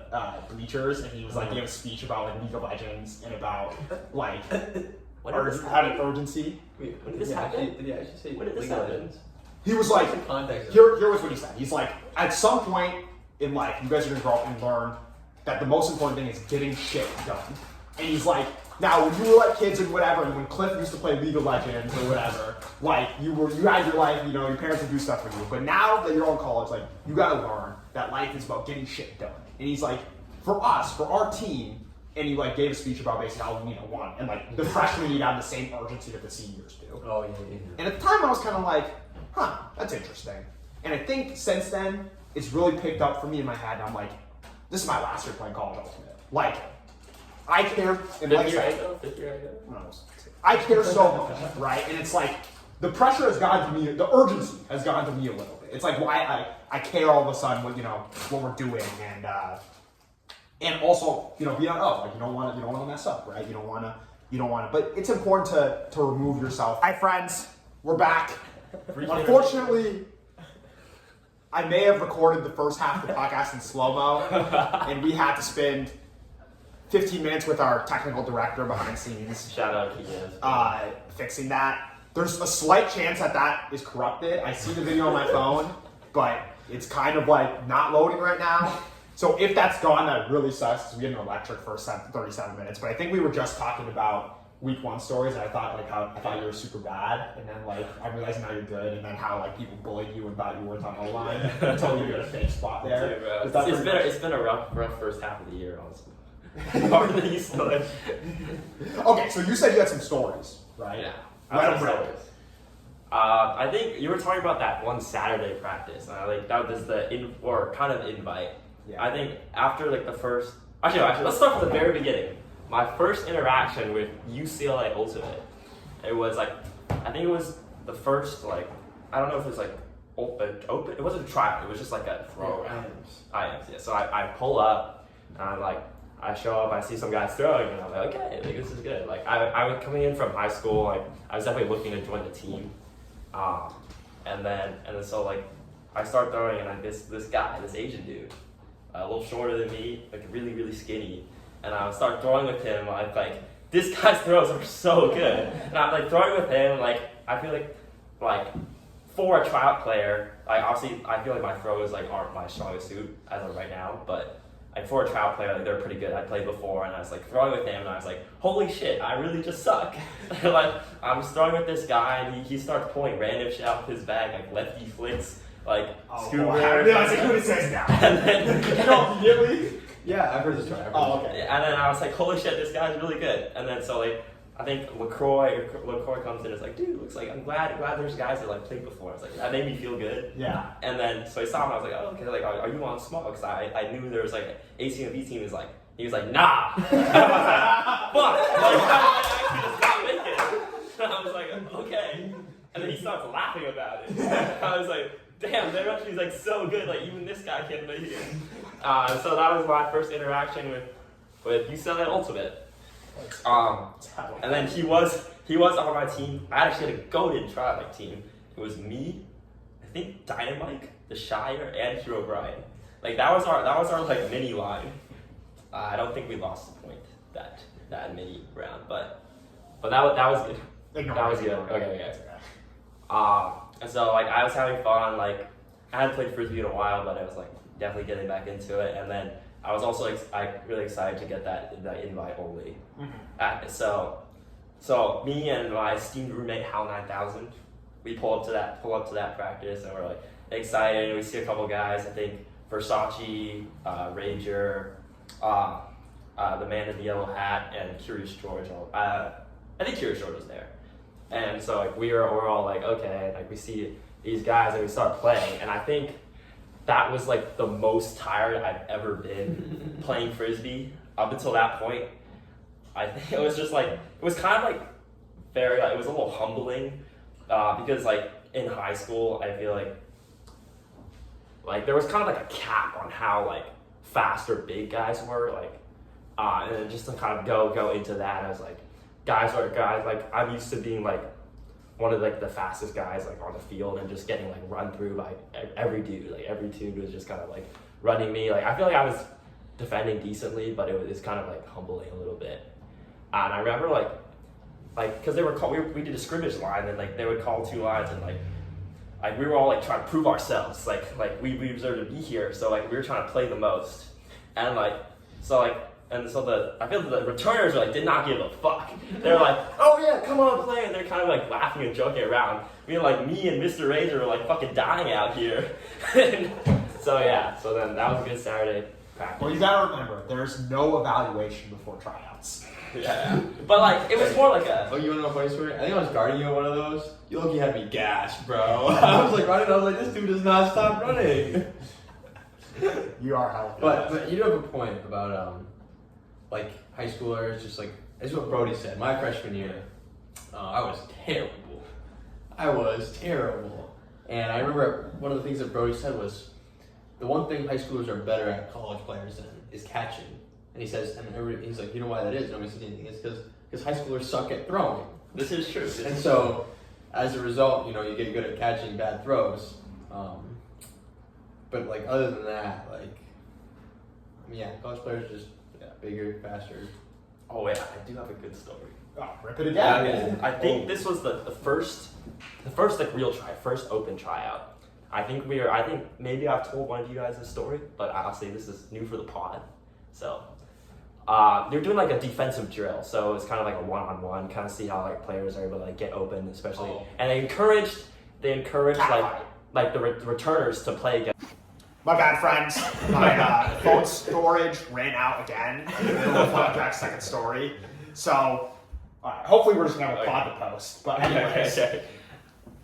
bleachers and he was like, gave a speech about like League of Legends and about like having urgency. Wait, when did this happen? Did he actually say When did this League of happen? Legends? He was like, What's the context? here was what he said. He's like, at some point in life, you guys are gonna grow up and learn that the most important thing is getting shit done. And he's like, now when you were like kids and whatever, and when Cliff used to play League of Legends or whatever, like you had your life, you know, your parents would do stuff for you. But now that you're all in college, like you gotta learn that life is about getting shit done. And he's like, for us, for our team, and he like gave a speech about basically how we want, and like the freshmen need to have the same urgency that the seniors do. Oh yeah. And at the time, I was kind of like, huh, that's interesting. And I think since then, it's really picked up for me in my head. And I'm like, this is my last year playing college ultimate. Like, I care. And like Fifth year ago? no, I care so much, right? And it's like, the pressure has gone to me, the urgency has gone to me a little bit. It's like why I care all of a sudden what, you know, what we're doing, and also, you know, be on like you don't want to mess up, right? You don't want to, but it's important to remove yourself. Hi friends, we're back. Unfortunately, I may have recorded the first half of the podcast in slow-mo, and we had to spend 15 minutes with our technical director behind scenes. Shout out Keegan. Fixing that. There's a slight chance that is corrupted. I see the video on my phone, but it's kind of like not loading right now. So if that's gone, that really sucks, because we had an electric for 37 minutes. But I think we were just talking about week 1 stories, and I thought you were super bad, and then like I realized now you're good, and then how like people bullied you and thought you weren't on O-line until you got a fake spot there. Dude, bro. It's been a rough first half of the year, honestly. Harder than you said. Okay, so you said you had some stories, right? Yeah. Right. I think you were talking about that one Saturday practice. Like that was the kind of invite. Yeah. I think after like the first, actually, let's start from the very beginning. My first interaction with UCLA Ultimate, it was like, I think it was the first like, I don't know if it was like open. It wasn't a tryout. It was just like a throw around. IMs. Yeah. So I pull up and I'm like, I show up, I see some guys throwing, and I'm like, okay, like, this is good. Like I was coming in from high school, like I was definitely looking to join the team, and then so like I start throwing, and like this guy, this Asian dude, a little shorter than me, like really really skinny, and I would start throwing with him. Like this guy's throws are so good, and I'm like throwing with him. Like I feel like for a tryout player, like obviously I feel like my throws like aren't my strongest suit as of right now, but. Like for a tryout player, like they're pretty good. I played before, and I was like throwing with him, and I was like, "Holy shit, I really just suck!" Like I'm just throwing with this guy, and he starts pulling random shit out of his bag, like lefty flicks, like scuba. I realized who it says now. And then you know immediately. Yeah, I've heard this story. Okay. And then I was like, "Holy shit, this guy's really good!" And then so like I think LaCroix comes in and is like, "Dude, looks like I'm glad there's guys that like played before." It's like that made me feel good. Yeah. And then so I saw him. I was like, "Oh, okay. Like, are you on Smaugie?" Because I knew there was like AC and B team is like. He was like, "Nah." And I was like, "Fuck!" Like, I actually just not make it. And I was like, "Okay." And then he starts laughing about it. I was like, "Damn, they're actually like so good. Like even this guy can't make it." So that was my first interaction with UCLA Ultimate. And then he was on my team. I actually had a goated tryout team. It was me, I think Dynamite, the Shire, and Hero Brian. Like that was our like mini line. I don't think we lost the point that mini round, but that was good. That was good. Okay. And so like I was having fun. Like I hadn't played frisbee in a while, but I was like definitely getting back into it. And then I was also really excited to get that invite only. Mm-hmm. So me and my esteemed roommate Hal 9000, we pull up to that practice, and we're like, excited. We see a couple guys. I think Versace, Ranger, the man in the yellow hat, and Curious George. I think Curious George was there, and so like we're all like, okay, like we see these guys and we start playing, and I think that was like the most tired I've ever been playing frisbee up until that point. I think it was just like, it was kind of like very, like, it was a little humbling because like in high school, I feel like there was kind of like a cap on how like fast or big guys were, like, and then just to kind of go into that, I was like, guys like I'm used to being like one of like the fastest guys like on the field and just getting like run through by every dude. Like every dude was just kind of like running me. Like I feel like I was defending decently, but it was kind of like humbling a little bit. And I remember like because they were we did a scrimmage line and like they would call 2 lines and like we were all like trying to prove ourselves. Like we deserve to be here, so like we were trying to play the most. And I feel the returners like did not give a fuck. They're like, oh yeah, come on, play, and they're kind of like laughing and joking around. Me and Mr. Razor were like fucking dying out here. So then that was a good Saturday practice. Well, you gotta remember, there's no evaluation before tryouts. Yeah. But like it was more like a. Oh, you wanna know a funny story? I think I was guarding you at one of those. You look, you had me gassed, bro. I was like running. I was like, this dude does not stop running. You are healthy. But you do have a point about like high schoolers, just like this is what Brody said. My freshman year, I was terrible. And I remember one of the things that Brody said was, the one thing high schoolers are better at college players than is catching. And he says, he's like, you know why that is? Nobody said anything. It's because high schoolers suck at throwing. This is true. And so, as a result, you get good at catching bad throws. But like other than that, like, college players are just bigger, faster. Oh yeah, I do have a good story. Oh, rip it again. Yeah, I think this was the first like real first open tryout. I think maybe I've told one of you guys this story, but I'll say this is new for the pod. So they're doing like a defensive drill, so it's kind of like a one-on-one, kind of see how like players are able to like get open, especially, and they encouraged like the returners to play against. My bad, friends. My phone storage ran out again in the middle of FlapjaK's second story. So, hopefully we're just gonna have a pod to post. But anyways. Okay.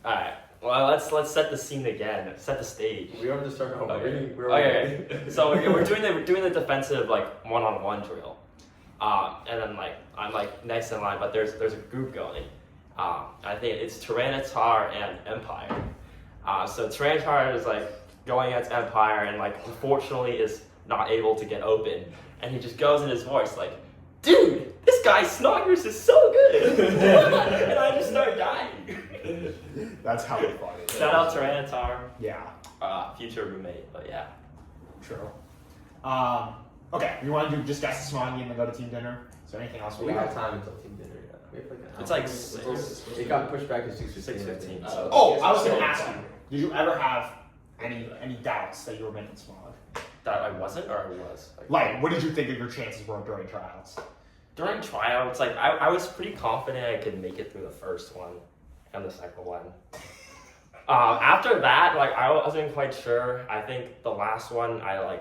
All right. Well, let's set the scene again. Set the stage. We don't have to start over. Okay. So we're doing the defensive like one-on-one drill, and then like I'm like next in line, but there's a group going. I think it's Tyranitar and Empire. So Tyranitar is like going against Empire and like unfortunately is not able to get open, and he just goes in his voice like, dude, this guy Snoggers is so good. And I just start dying. That's how it's funny. Shout out Tyranitar. Yeah. Future roommate, but yeah. True. Okay, we want to do just guess the Smaugie and then go to team dinner. Is there anything else We have time until team dinner. We have like an hour. It's like 6. It got pushed back to 6:15. 6:15. I think. Oh, I was going to ask you, did you ever have any doubts that you were making Smaugie? That I wasn't, or I was? Like, what did you think of your chances were during tryouts? During tryouts, like I was pretty confident I could make it through the first one and the second one. After that, like I wasn't quite sure. I think the last one, I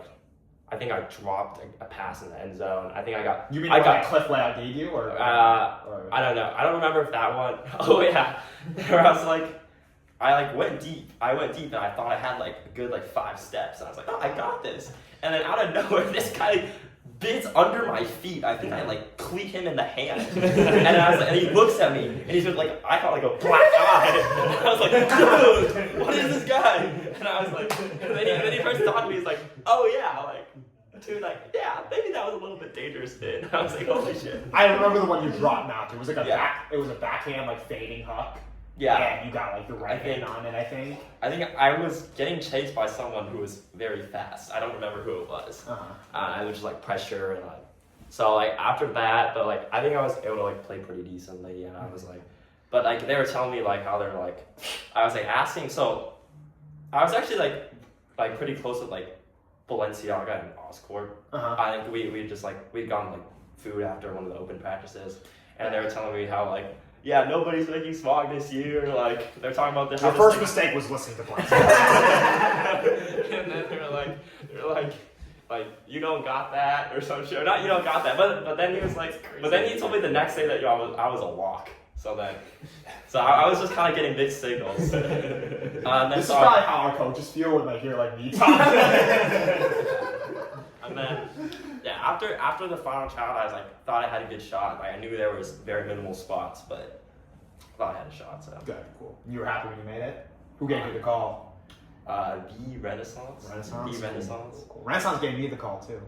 dropped a pass in the end zone. I think I got. You mean that Cliff Layout gave you, or? I don't know. I don't remember if that one. Oh yeah, where I was like, I went deep. I went deep, and I thought I had like a good 5 steps. And I was like, oh, I got this. And then out of nowhere, this guy bids under my feet. I think I cleat him in the hand. And he looks at me, and he's just I got a black eye. And I was like, dude, what is this guy? And I was like, and then he first talked to me. He's like, oh yeah, dude, yeah, maybe that was a little bit dangerous bid. I was like, holy shit. I remember the one you dropped knocked. It was it was a backhand fading hook. Yeah. And you got the right hand on it, I think. I think I was getting chased by someone who was very fast. I don't remember who it was. I was just pressure and so after that, but I think I was able to play pretty decently, and I was but they were telling me how they're I was asking, so I was actually pretty close with Balenciaga and Oscorp. I think we just we'd gone food after one of the open practices, and they were telling me how yeah, nobody's making Smaugie this year. Like, they're talking about the Your first mistake was listening to Black. And then they're like, you don't got that or some shit. Or not, you don't got that. But then he was like, but then he told me the next day that I was a lock. So I was just kind of getting mixed signals. This is probably how our coaches feel when they hear like me talk. And then, yeah, after the final child, I was like, thought I had a good shot. Like, I knew there was very minimal spots, but I thought I had a shot. So Good, cool. You were happy when you made it? Who gave you the call? B Renaissance. Renaissance. B Renaissance. Cool. Renaissance gave me the call too.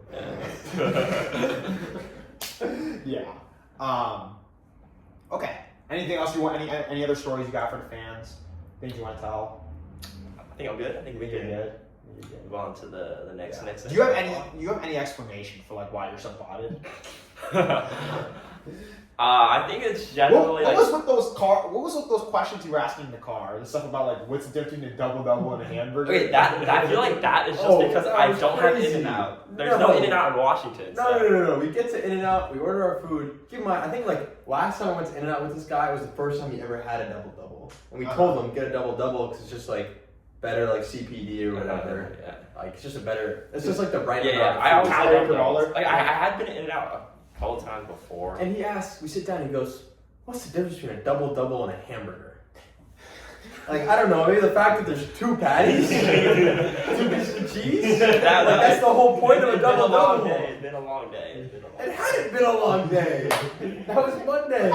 Yeah. Yeah. Okay. Anything else you want? Any other stories you got for the fans? Things you want to tell? I think I'm good. I think we can good. move on to the next. Yeah. next. Do you have any explanation for like why you're so botted? I think it's generally what was with those questions you were asking in the car? The stuff about like what's the difference between a double and a hamburger? Okay, I feel like that is just because I don't have In-N-Out. There's no In-N-Out in Washington. No. We get to In-N-Out, we order our food. Keep in mind, I think like last time I went to In-N-Out with this guy, it was the first time he ever had a double. And we told him, get a double because it's just like better like CPD or whatever. Yeah. Like it's just like the right amount. I always calorie per dollar. Like I had been In-N-Out a couple times before. And he asks, we sit down and he goes, what's the difference between a double and a hamburger? Like, I don't know, maybe the fact that there's two patties, 2 pieces of cheese, that's the whole point of a double. It's been a long day. It hadn't been a long day. That was Monday.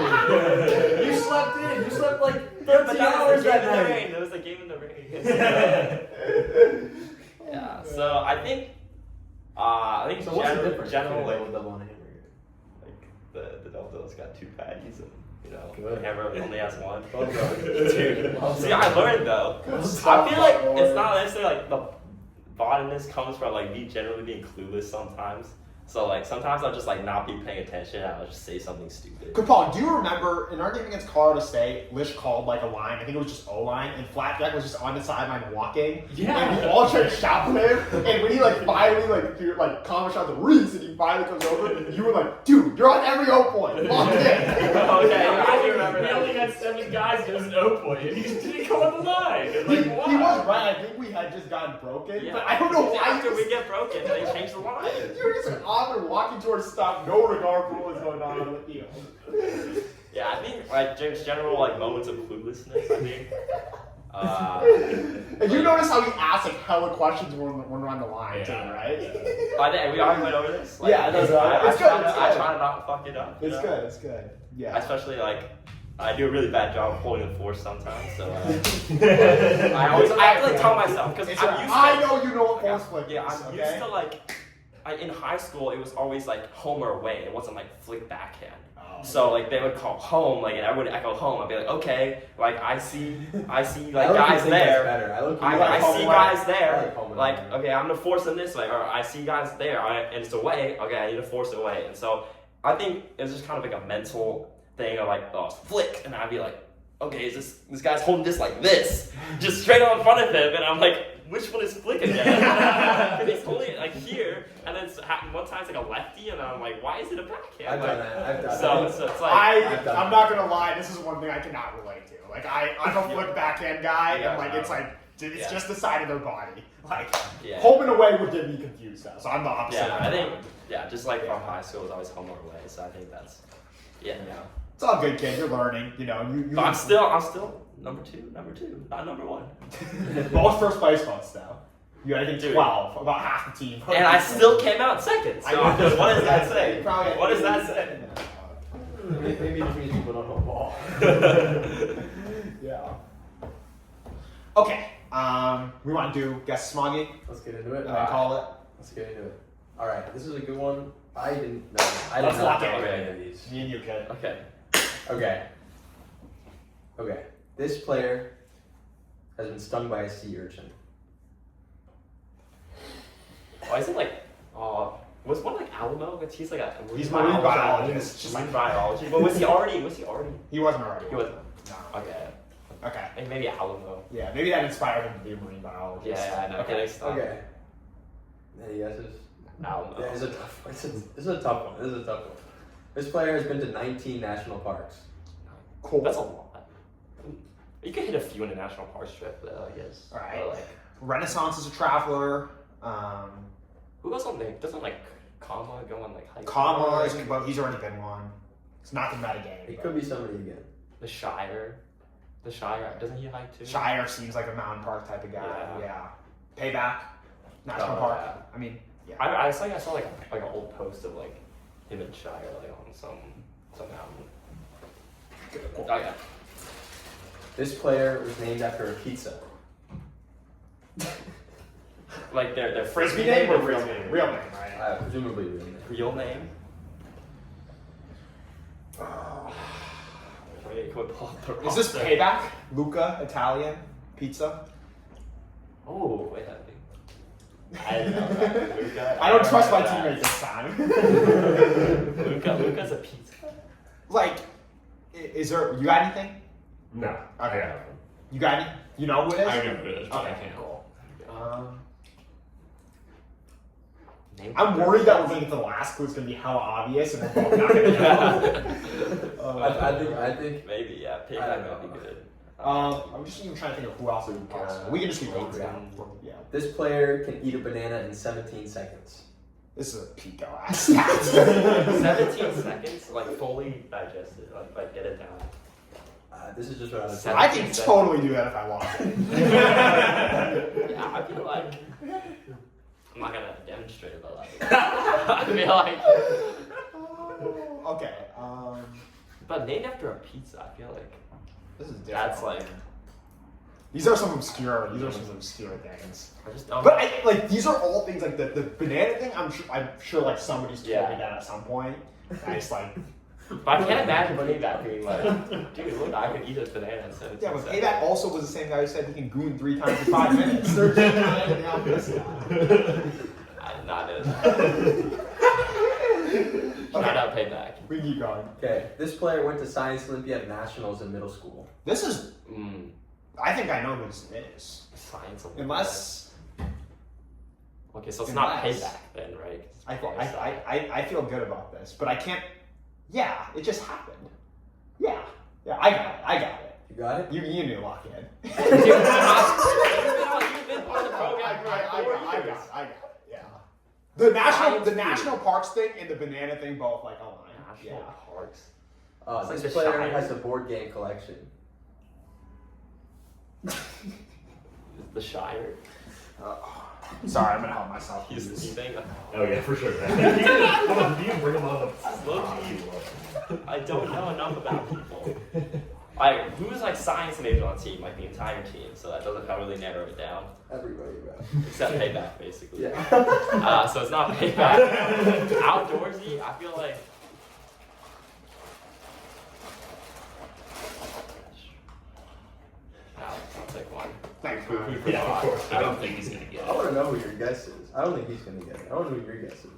You slept in. You slept like 13 hours that night. There was a game in the rain. Yeah, so I think So what's the difference general between a like, double and a hamburger? Like the double-double's got 2 patties and Good. the hamburger only has 1. Well done. Dude. See, I learned though. I feel like it's not necessarily like the bottleness comes from like me generally being clueless sometimes. So like sometimes I'll just like not be paying attention and I'll just say something stupid. Paul, do you remember in our game against Colorado State, Lish called like a line, I think it was just O-line, and FlapjaK was just on the sideline walking. Yeah. And we all tried to shout for him, and when he like finally like comment shot to Reece and he finally comes over, you were like, dude, you're on every O point. Lock in. Okay, I do remember We that. only got 7 guys, there was an O point, and he just didn't go on the line. It's like, why? He was right. I think we had just gotten broken, Yeah. but I don't know why. After we get broken, they change the line. You were just on there walking towards stop, no regard for what was going on the field. Yeah, I think like just general like moments of cluelessness. I think. And you notice how he asked like hella questions when we're on the line too, right? I think we already went over this. Like, Yeah, that's right. It's good, I try to not fuck it up. It's good. It's good. Yeah. Especially like. I do a really bad job of holding a force sometimes, so I have to like tell myself because I'm used to. I know you know what force flick is. Yeah, I'm used to like. In high school, it was always like home or away. It wasn't like flick backhand. Oh. So like they would call home, like and I would echo home. I'd be like, okay, like I see like I guys think there. that's better. I see guys there. like home and Like away. okay, I'm gonna force them this way, or I see guys there, and it's away. Okay, I need to force it away. And so I think it was just kind of like a mental thing of like, oh, flick, and I'd be like, okay, is this guy's holding this like this, just straight on in front of him, and I'm like, which one is flick again? Because he's holding it like here, and then one time it's like a lefty, and I'm like, why is it a backhand? I've done that. So it's like I'm not gonna lie, this is one thing I cannot relate to. Like I'm a flick backhand guy, and like it's like it's just the side of their body. Like home and away would get me confused though, so I'm the opposite. Yeah, I think just like from high school, it was always home or away. So I think that's It's all good, kid. You're learning. You know, you. But I'm still number two, not number 1. Most first place votes though. You had I think 12, about half the team. And I still came out second. So what does that say? Probably- What does that say? Maybe it just means people don't know ball. Yeah. Okay. We want to do guess Smaugie Let's get into it. and then call it. Let's get into it. All right, this is a good one. I didn't know. I Let's did not lock know in. any of these. Me and you, kid. Okay. Okay. This player has been stung by a sea urchin. Why is it like was one like Alamo? He's like a He's marine biologist. Just marine biology. But was he already? He wasn't already. He wasn't. No. Okay. Okay. Like maybe Alamo. Yeah, maybe that inspired him to be a marine biologist. Yeah, I know. Okay. Next time. Okay. Any guesses? Alamo. Yeah, it's a tough one. This is a tough one. This player has been to 19 national parks. Cool. That's a lot. You could hit a few in a national park trip, though, I guess. All right. Or, like, Renaissance is a traveler. who else on there? Doesn't like Comma go on like hikes? Comma is, but he's already been one. It's not the meta game. It could be somebody again. The Shire. The Shire, doesn't he hike too? Shire seems like a mountain park type of guy. Yeah. Payback, national Oh, park. yeah. I mean, yeah. I saw like an old post of like him and Shire like on some mountain. Oh yeah. This player was named after a pizza. Like their Frisbee name or real name? Real name, right? Presumably real name. Real name? Wait, go pull up the Is this roster. Payback? Luca, Italian, pizza? Oh, wait, I didn't know that. Luca. I don't trust my remember teammate this time. that. Luca's a pizza. Like, is there, you got anything? No. Okay. I got it. You got any? You know who it is? I know who it is, but I Okay, can't. cool. Name I'm worried that we're going to get to the last clue. It's going to be hella obvious and we're both not going to know. I think Maybe, yeah. I Payback don't might be know. good. I'm just even trying to think of who else would be possible. We can just keep going. Yeah. this player can eat a banana in 17 seconds. This is a Pico ass stat. 17 seconds, like fully digested, like get it down. This is just what I was Seven- I can totally do that if I want to. Yeah, I feel like I'm not gonna demonstrate it, but like I feel like. Okay. But named after a pizza, I feel like This is different. that's like These are some obscure. These are some obscure things. I just don't. But like these are all things like the banana thing. I'm sure like somebody's told Yeah. me that at some point. I just like But I can't imagine Payback being like, dude, look, I could eat a banana in 17 yeah. But seconds. Payback also was the same guy who said he can goon 3 times in 5 minutes. There's anything out this guy. I did not know that. Shout out Payback. We can keep going. Okay, this player went to Science Olympiad Nationals in middle school. This is. Mm. I think I know who this is. Science. Unless Okay, so it's not Unless- Payback then, right? I feel good about this, but I can't. Yeah, it just happened. Yeah, I got it. You got it? You knew Lockheed. Dude, you've been part of the program for like 4 I years. got it. Yeah. The national parks thing and the banana thing both like align. National parks. It's like This the player Shire. has a board game collection. The Shire. Sorry, I'm gonna help myself. He's the thing. Oh yeah, for sure. You can bring him on. I don't know enough about people. Who's like science major on the team, like the entire team, so that doesn't really narrow it down. Everybody, bro. Except Payback, basically. Yeah. So it's not Payback. Outdoorsy, I feel like. I'll take one. Thanks, Yeah, man. of course. I don't think he's gonna get I it. want to know who your guess is. I don't think he's going to get it. I want to know who your guess is.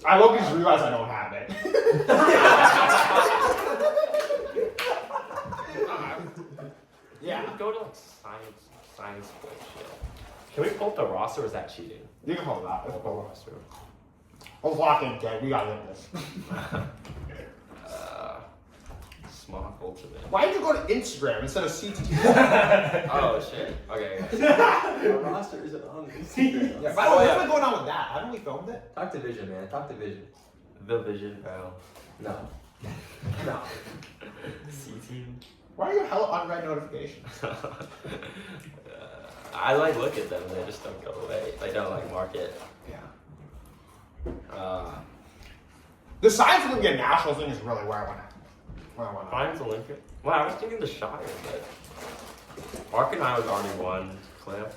I look just realized I don't have it. Yeah. Go to like science shit. Can we pull up the roster or is that cheating? You can hold that. Pull up the roster. Let's lock in, Jay. We gotta get this. Smaugie Ultimate. Why did you go to Instagram instead of CT? Oh shit. Okay. The roster isn't on Instagram. Yeah, by the way, what's been going on with that? Haven't we filmed it? Talk to Vision, man. Talk to Vision. The Vision, bro. No. No. C-Team. Why are you hella unread notifications? I like look at them and they just don't go away. They don't like mark it. Yeah. The Science Olympiad National thing is really where I want to. Science Olympiad. Well, I was thinking the Shire, but Mark and I was already one. Cliff.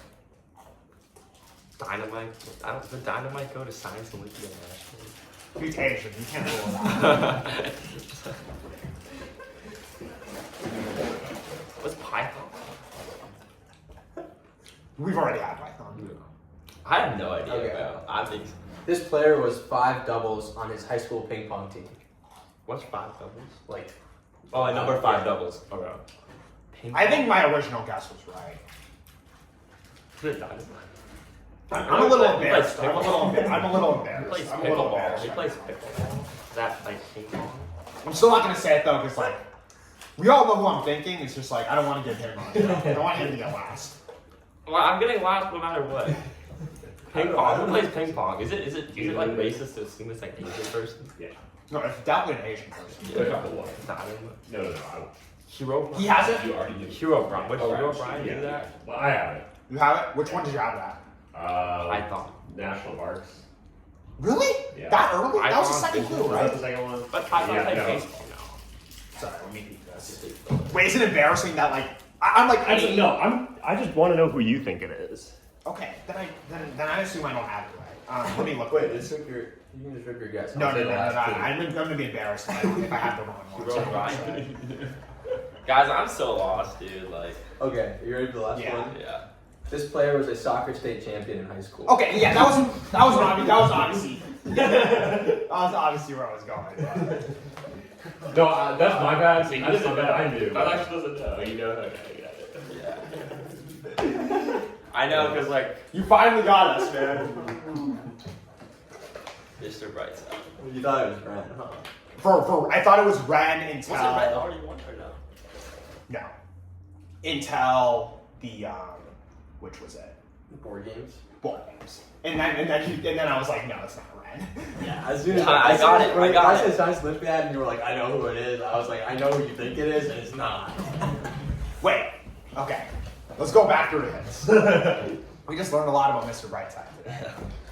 Dynamite. Did Dynamite go to Science Olympiad National? He's Asian. You can't rule that. What's Python? We've already had Python. I have no idea, Okay. bro. I think. This player was 5 doubles on his high school ping pong team. What's 5 doubles? Like, Oh, I number 5 Yeah. doubles. Okay. I think my original guess was right. Dynamite. I'm a little embarrassed. He plays I'm a little pickleball. embarrassed. He plays I'm a little pickleball. embarrassed. He plays pickleball. Is that like ping pong? I'm still not gonna say it though, because like We all know who I'm thinking. It's just like I don't want to give him on. I don't want him to get last. Well, I'm getting last no matter what. Ping pong. Who plays ping pong? Is it like racist to assume it's like an Asian person? Yeah. No, it's definitely an Asian person. Yeah. It's not No. Hero. He has it. You already do. Hero Brian. Which Oh, Hero right. Brian Yeah. do that? Well, I have it. You have it. Which one did you have that? Python. National parks. Really? Yeah. That early? That was the Python. second clue, Was that right? the second one? But Python Yeah, plays no. baseball now. Sorry, let me keep this. Wait, is it embarrassing that like I'm like Actually, no. I just want to know who you think it is. okay? Then I assume I don't have it right. Let me look. Wait, you can just rip your guess. No. I'll say the last two. I'm gonna be embarrassed if I have the wrong one. Hero Brian. Guys, I'm so lost, dude. Like, Okay, you ready for the last Yeah. one? yeah. This player was a soccer state champion in high school. Okay, yeah, that was obviously that was obviously where I was going. No, that's my bad. See, he That's doesn't my bad. I knew. That actually doesn't know. You know, okay, I got it. Yeah. I know, because like, You finally got us, man. Mr. Brightside. You thought it was Rant, huh? For I thought it was Ren until Was it Red already won or no? no, until the which was it? Board games. Board games, and then I was like, no, it's not Ren. Yeah, as soon as I got it, I got I it. said Science Olympiad, and you were like, I know who it is. I was like, I know who you think it is, and it's not. Wait, okay, let's go back through this. We just learned a lot about Mr. Brightside today.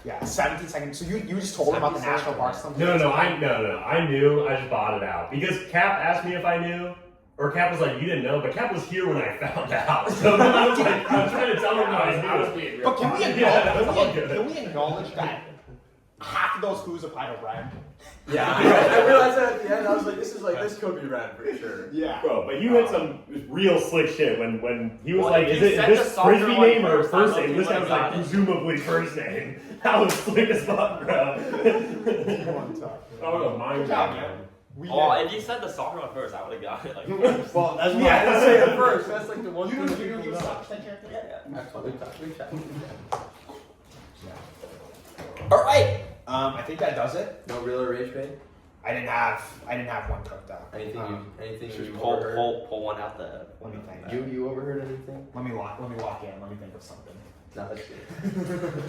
Yeah, 17 seconds. So you just told him about the 17 national parks. Something? No. I knew. I just bought it out because Cap asked me if I knew, or Cap was like, "You didn't know," but Cap was here when I found out. So then I was like, I'm trying to tell him that I I was knew. being real. But can we Yeah, that's all acknowledge? good. Can we acknowledge that half of those clues apply to Ren? Yeah, I realized that at the end. I was like, this could be Rant for sure. Yeah. Bro, but you hit some real slick shit when he was Well, like, if "Is you it said this the soccer frisbee one name or first, first I name?" know This you guy was would've like, got it. presumably first name. That was slick as fuck, bro. Oh, mind Good job, man. We Oh, did. if you said the soccer one first, I would have got it. Like, Well, that's why Yeah. I didn't say it first. That's like the one You thing know that you people know know. yeah. Excellent. Good job. All right. I think that does it. No real or rage bait? I didn't have one cooked up. Anything Just you pull overheard? one out the. Let me think. You overheard anything? Let me lock in. Let me think of something. No, that's good.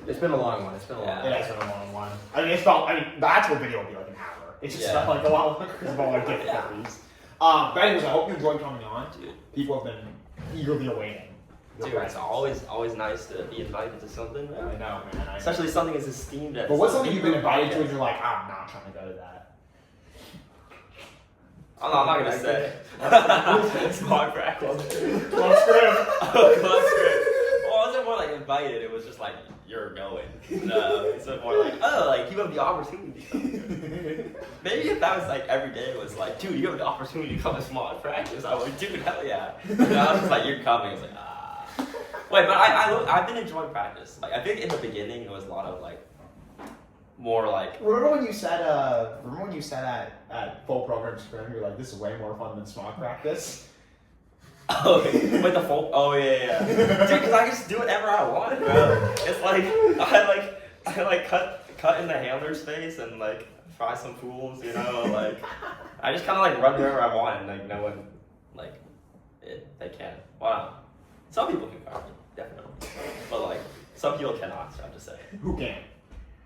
It's been a long one. Yeah. It has been a long one. The actual video will be like an hour. It's just Yeah. like a lot longer because of all our different Yeah. theories. But anyways, I hope you enjoyed coming on. Dude, People have been eagerly awaiting. your dude, it's presence. always nice to be invited to something, I man. know, man. I know. Especially something as esteemed as. But what's something you've been invited to and podcast. you're like, I'm not trying to go to that? I'm not gonna say. Smart practice. Club script. Club script. Well, it wasn't more like invited. It was just like you're going. No, it's more like you have the opportunity. Maybe if that was like every day, it was like, dude, you have the opportunity to come to small practice. I was like, dude, hell yeah. And I was just like, you're coming. I was like, ah. Wait, but I've been enjoying practice. Like I think in the beginning it was a lot of like more like. Remember when you said at full program scrim, you're like, this is way more fun than small practice? Oh, with the folk. Oh yeah. Dude, because I just do whatever I want, bro. It's like I cut in the handler's face and like fry some fools, you know. Like I just kind of like run wherever I want and like no one like they can. Wow. Some people can guard me, definitely, but like some people cannot. So I'm just saying. Who can?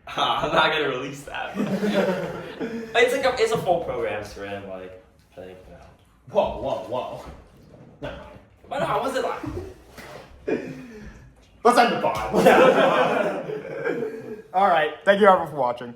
I'm not gonna release that. But it's a full program scrim, like playing. You know. Whoa. Never mind. But no, I wasn't like. Let's end the pod. All right. Thank you everyone for watching.